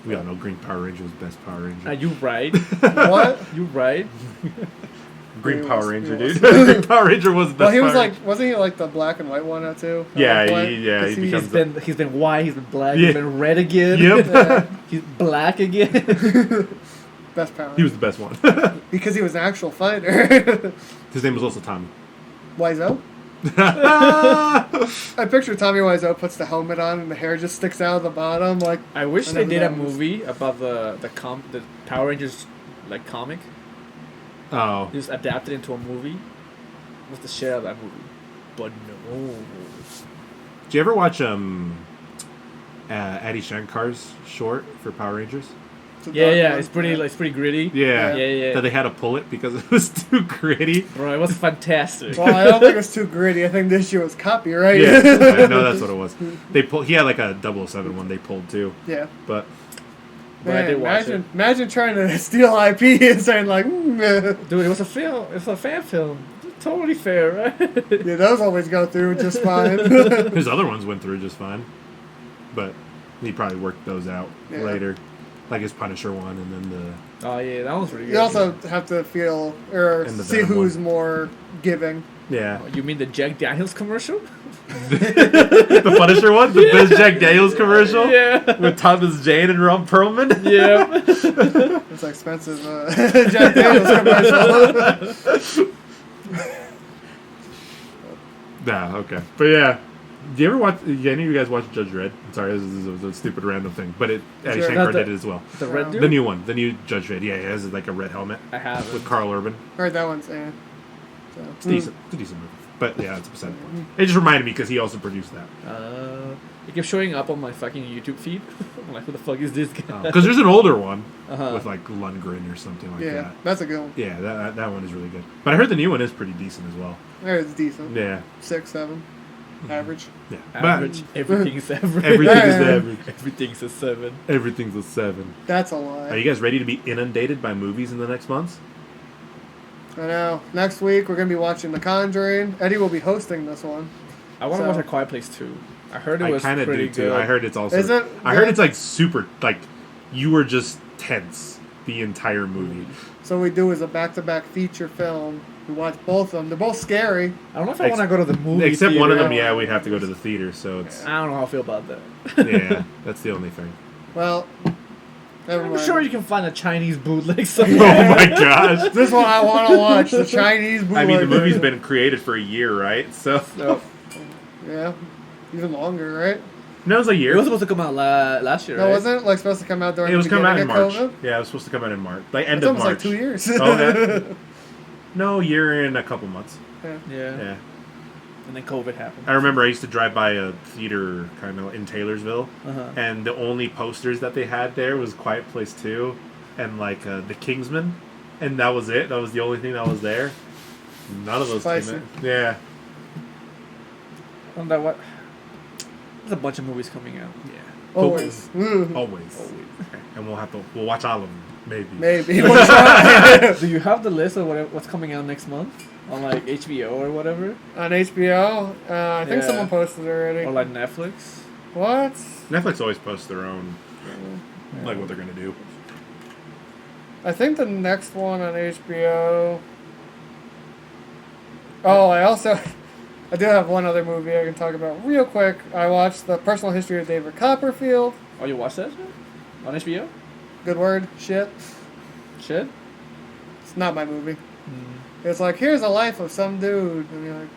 We all know Green Power Ranger was best Power Ranger. Are you right? What? You right? Green He Power was- Ranger, he was. dude. Green Power Ranger was the best Well, he was Power like, wasn't he like the black and white one now too? Yeah, Black- he 'cause becomes He's been white, he's been black, Yeah. he's been red again. Yep. Yeah. He's black again. Best Power He was the best one. because he was an actual fighter. His name was also Tommy. Wiseau? I picture Tommy Wiseau puts the helmet on and the hair just sticks out of the bottom. Like, I wish I they never did a know. movie about the Power Rangers like comic. Oh. Just adapted into a movie. What's the shit out of that movie? But no. Did you ever watch Adi Shankar's short for Power Rangers? it's a Yeah, dark yeah, one. it's pretty gritty. Yeah. Yeah. That they had to pull it because it was too gritty. Bro, it was fantastic. Well, I don't think it's too gritty. I think this shit was copyright. Yeah, I know that's what it was. They pulled. He had like a 007 one they pulled too. Yeah. But But I Man, did watch imagine trying to steal IP and saying like, Dude, it was a film. It's a fan film. Totally fair, right? yeah, those always go through just fine. his other ones went through just fine. But he probably worked those out Yeah. later, like his Punisher one, and then the. Oh yeah, that was pretty good. You also have to feel or And the see Venom who's one. more giving. Yeah, Oh, you mean the Jack Daniels commercial? the Punisher one, the best Jack Daniels commercial Yeah. with Thomas Jane and Ron Perlman. Yeah. It's an expensive Jack Daniels commercial. Nah, okay, but yeah. Do you ever watch? Any of you guys watch Judge Dredd? I'm sorry, this is a stupid random thing, but Eddie Sure. Shankar Not the- did it as well. The red dude. The new one, the new Judge Dredd. Yeah, he has like a red helmet I have with it. Carl Urban. Alright, that one's So. It's decent. It's a decent movie. But yeah, it's a percent point. It just reminded me because he also produced that. It kept showing up on my fucking YouTube feed. I'm like, who the fuck is this guy? Because there's an older one Uh-huh. with like Lundgren or something like Yeah, that. that's a good one. Yeah, that one is really good. But I heard the new one is pretty decent as well. It's decent. Yeah, 6, 7. Average. yeah. Average. Everything's average. But everything is Yeah. average. Everything's a 7. Everything's a 7. That's a Are lie. you guys ready to be inundated by movies in the next months? I know. Next week we're going to be watching The Conjuring. Eddie will be hosting this one. I want to So- watch A Quiet Place 2. I heard it I was kind of pretty do too. good. I heard it's also. Is it I heard good? it's like super. Like you were just tense the entire movie. So what we do is a back-to-back feature film. We watch both of them. They're both scary. I don't know if I want to go to the movie Except one of them, theater. yeah, we'd have to go to the theater. So it's I don't know how I feel about that. yeah, that's the only thing. Well, never I'm mind. sure you can find a Chinese bootleg Oh somewhere. my gosh. This one I want to watch. The Chinese bootleg. I mean, the movie's been created for a year, right? So So, Yeah. Even longer, right? No, it was a year. It was supposed to come out last year, No, right? wasn't it like supposed to come out during It was the coming out in beginning March. of COVID? Yeah, it was supposed to come out in March. Like end It's of almost March. like 2 years. Okay. No, year and a couple months. Yeah. Yeah. Yeah. And then COVID happened. I remember I used to drive by a theater kind of in Taylorsville, Uh-huh. and the only posters that they had there was Quiet Place 2 and like The Kingsman, and that was it. That was the only thing that was there. None of those Spicy. came in. Yeah. I wonder what. There's a bunch of movies coming out. Yeah. Always. Always. Always. And we'll watch all of them. Maybe. Maybe. We'll try. Do you have the list of what's coming out next month on like HBO or whatever, On HBO, I think Yeah. someone posted already. or like Netflix? What? Netflix always posts their own, like what they're gonna do. I think the next one on HBO. Oh, I do have one other movie I can talk about real quick. I watched The Personal History of David Copperfield. Oh, you watched that on HBO? Good word. Shit. Shit. It's not my movie. It's like, here's a life of some dude. And you're like,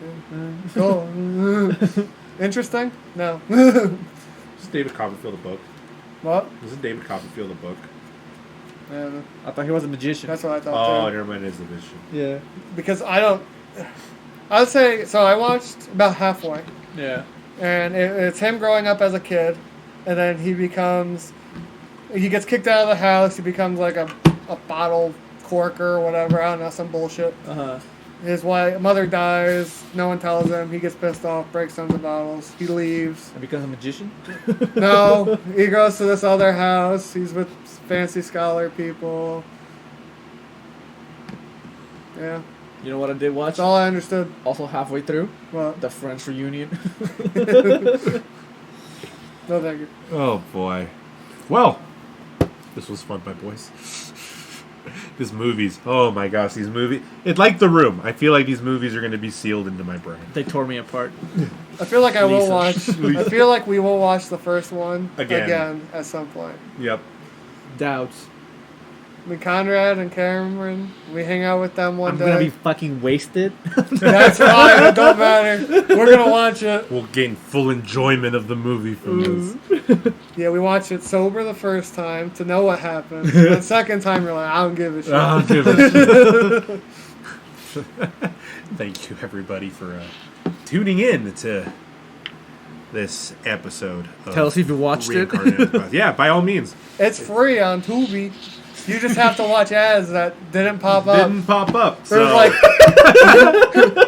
cool. Interesting? No. Is David Copperfield a book? What? Isn't David Copperfield a book? I don't know. I thought he was a magician. That's what I Oh, thought too. never mind. It's a vision. Yeah. Because I would say, so I watched about halfway. Yeah. And it's him growing up as a kid. And then he gets kicked out of the house. He becomes like a bottle corker or whatever. I don't know, some bullshit. Uh huh. His mother dies. No one tells him. He gets pissed off, breaks tons of bottles. He leaves. And becomes a magician. No, he goes to this other house. He's with fancy scholar people. Yeah, You know what I did watch? that's all I understood. Also halfway through, What? the French reunion. No, thank you. Oh boy. Well, this was fun, my boys. These movies. Oh my gosh, these movies. It's like The Room. I feel like these movies are going to be sealed into my brain. They tore me apart. I feel like I will Lisa. watch. I feel like we will watch the first one Again. at some point. Yep. Doubts. I mean, Conrad and Cameron, we hang out with them one I'm day. gonna be fucking wasted. That's fine. It don't matter. We're gonna watch it. We'll gain full enjoyment of the movie from this. Yeah, we watched it sober the first time to know what happens. The second time, you're like, I don't give a shit. I'll give it. Thank you, everybody, for tuning in to this episode. Of Tell us if you watched it. Reincarnated. Yeah, by all means. It's free on Tubi. You just have to watch ads that didn't pop up. Didn't pop up. It So was like,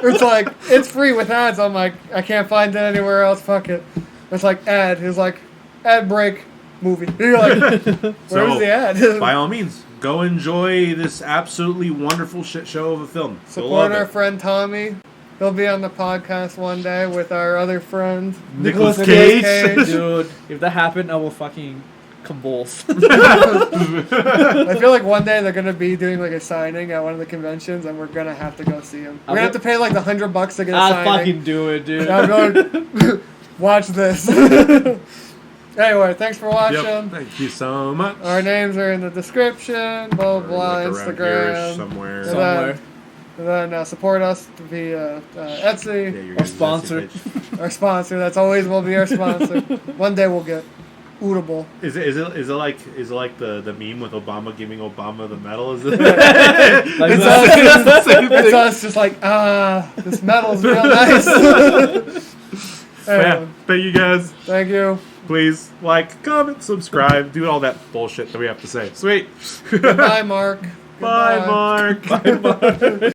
it's like, it's free with ads. I'm like, I can't find it anywhere else. Fuck it. It's like ad. It's like ad break movie. You're like, where's the ad? by all means, go enjoy this absolutely wonderful shit show of a film. You'll Support love our it. friend Tommy. He'll be on the podcast one day with our other friend, Nicolas Nicolas Cage. Dude, if that happened, I will fucking convulse. I feel like one day they're gonna be doing like a signing at one of the conventions, and we're gonna have to go see him. We're gonna have to pay like $100 to get a I'll signing. fucking do it, dude. And I'm going, watch this. Anyway, thanks for watching. Yep. Thank you so much. Our names are in the description, blah blah, Like around here-ish Instagram. somewhere. Somewhere. And then support us via Etsy, Yeah, you're Our gonna sponsor. message. our sponsor. That's always will be our sponsor. One day we'll get Ootable. Is it like the meme with Obama giving Obama the medal? Is it? Like It's that. us, it's us just like, this metal's real nice. Yeah, Anyway, thank you guys. thank you. Please like, comment, subscribe, do all that bullshit that we have to say. Sweet. Goodbye, Mark. Bye, Goodbye. Mark. Bye, Mark.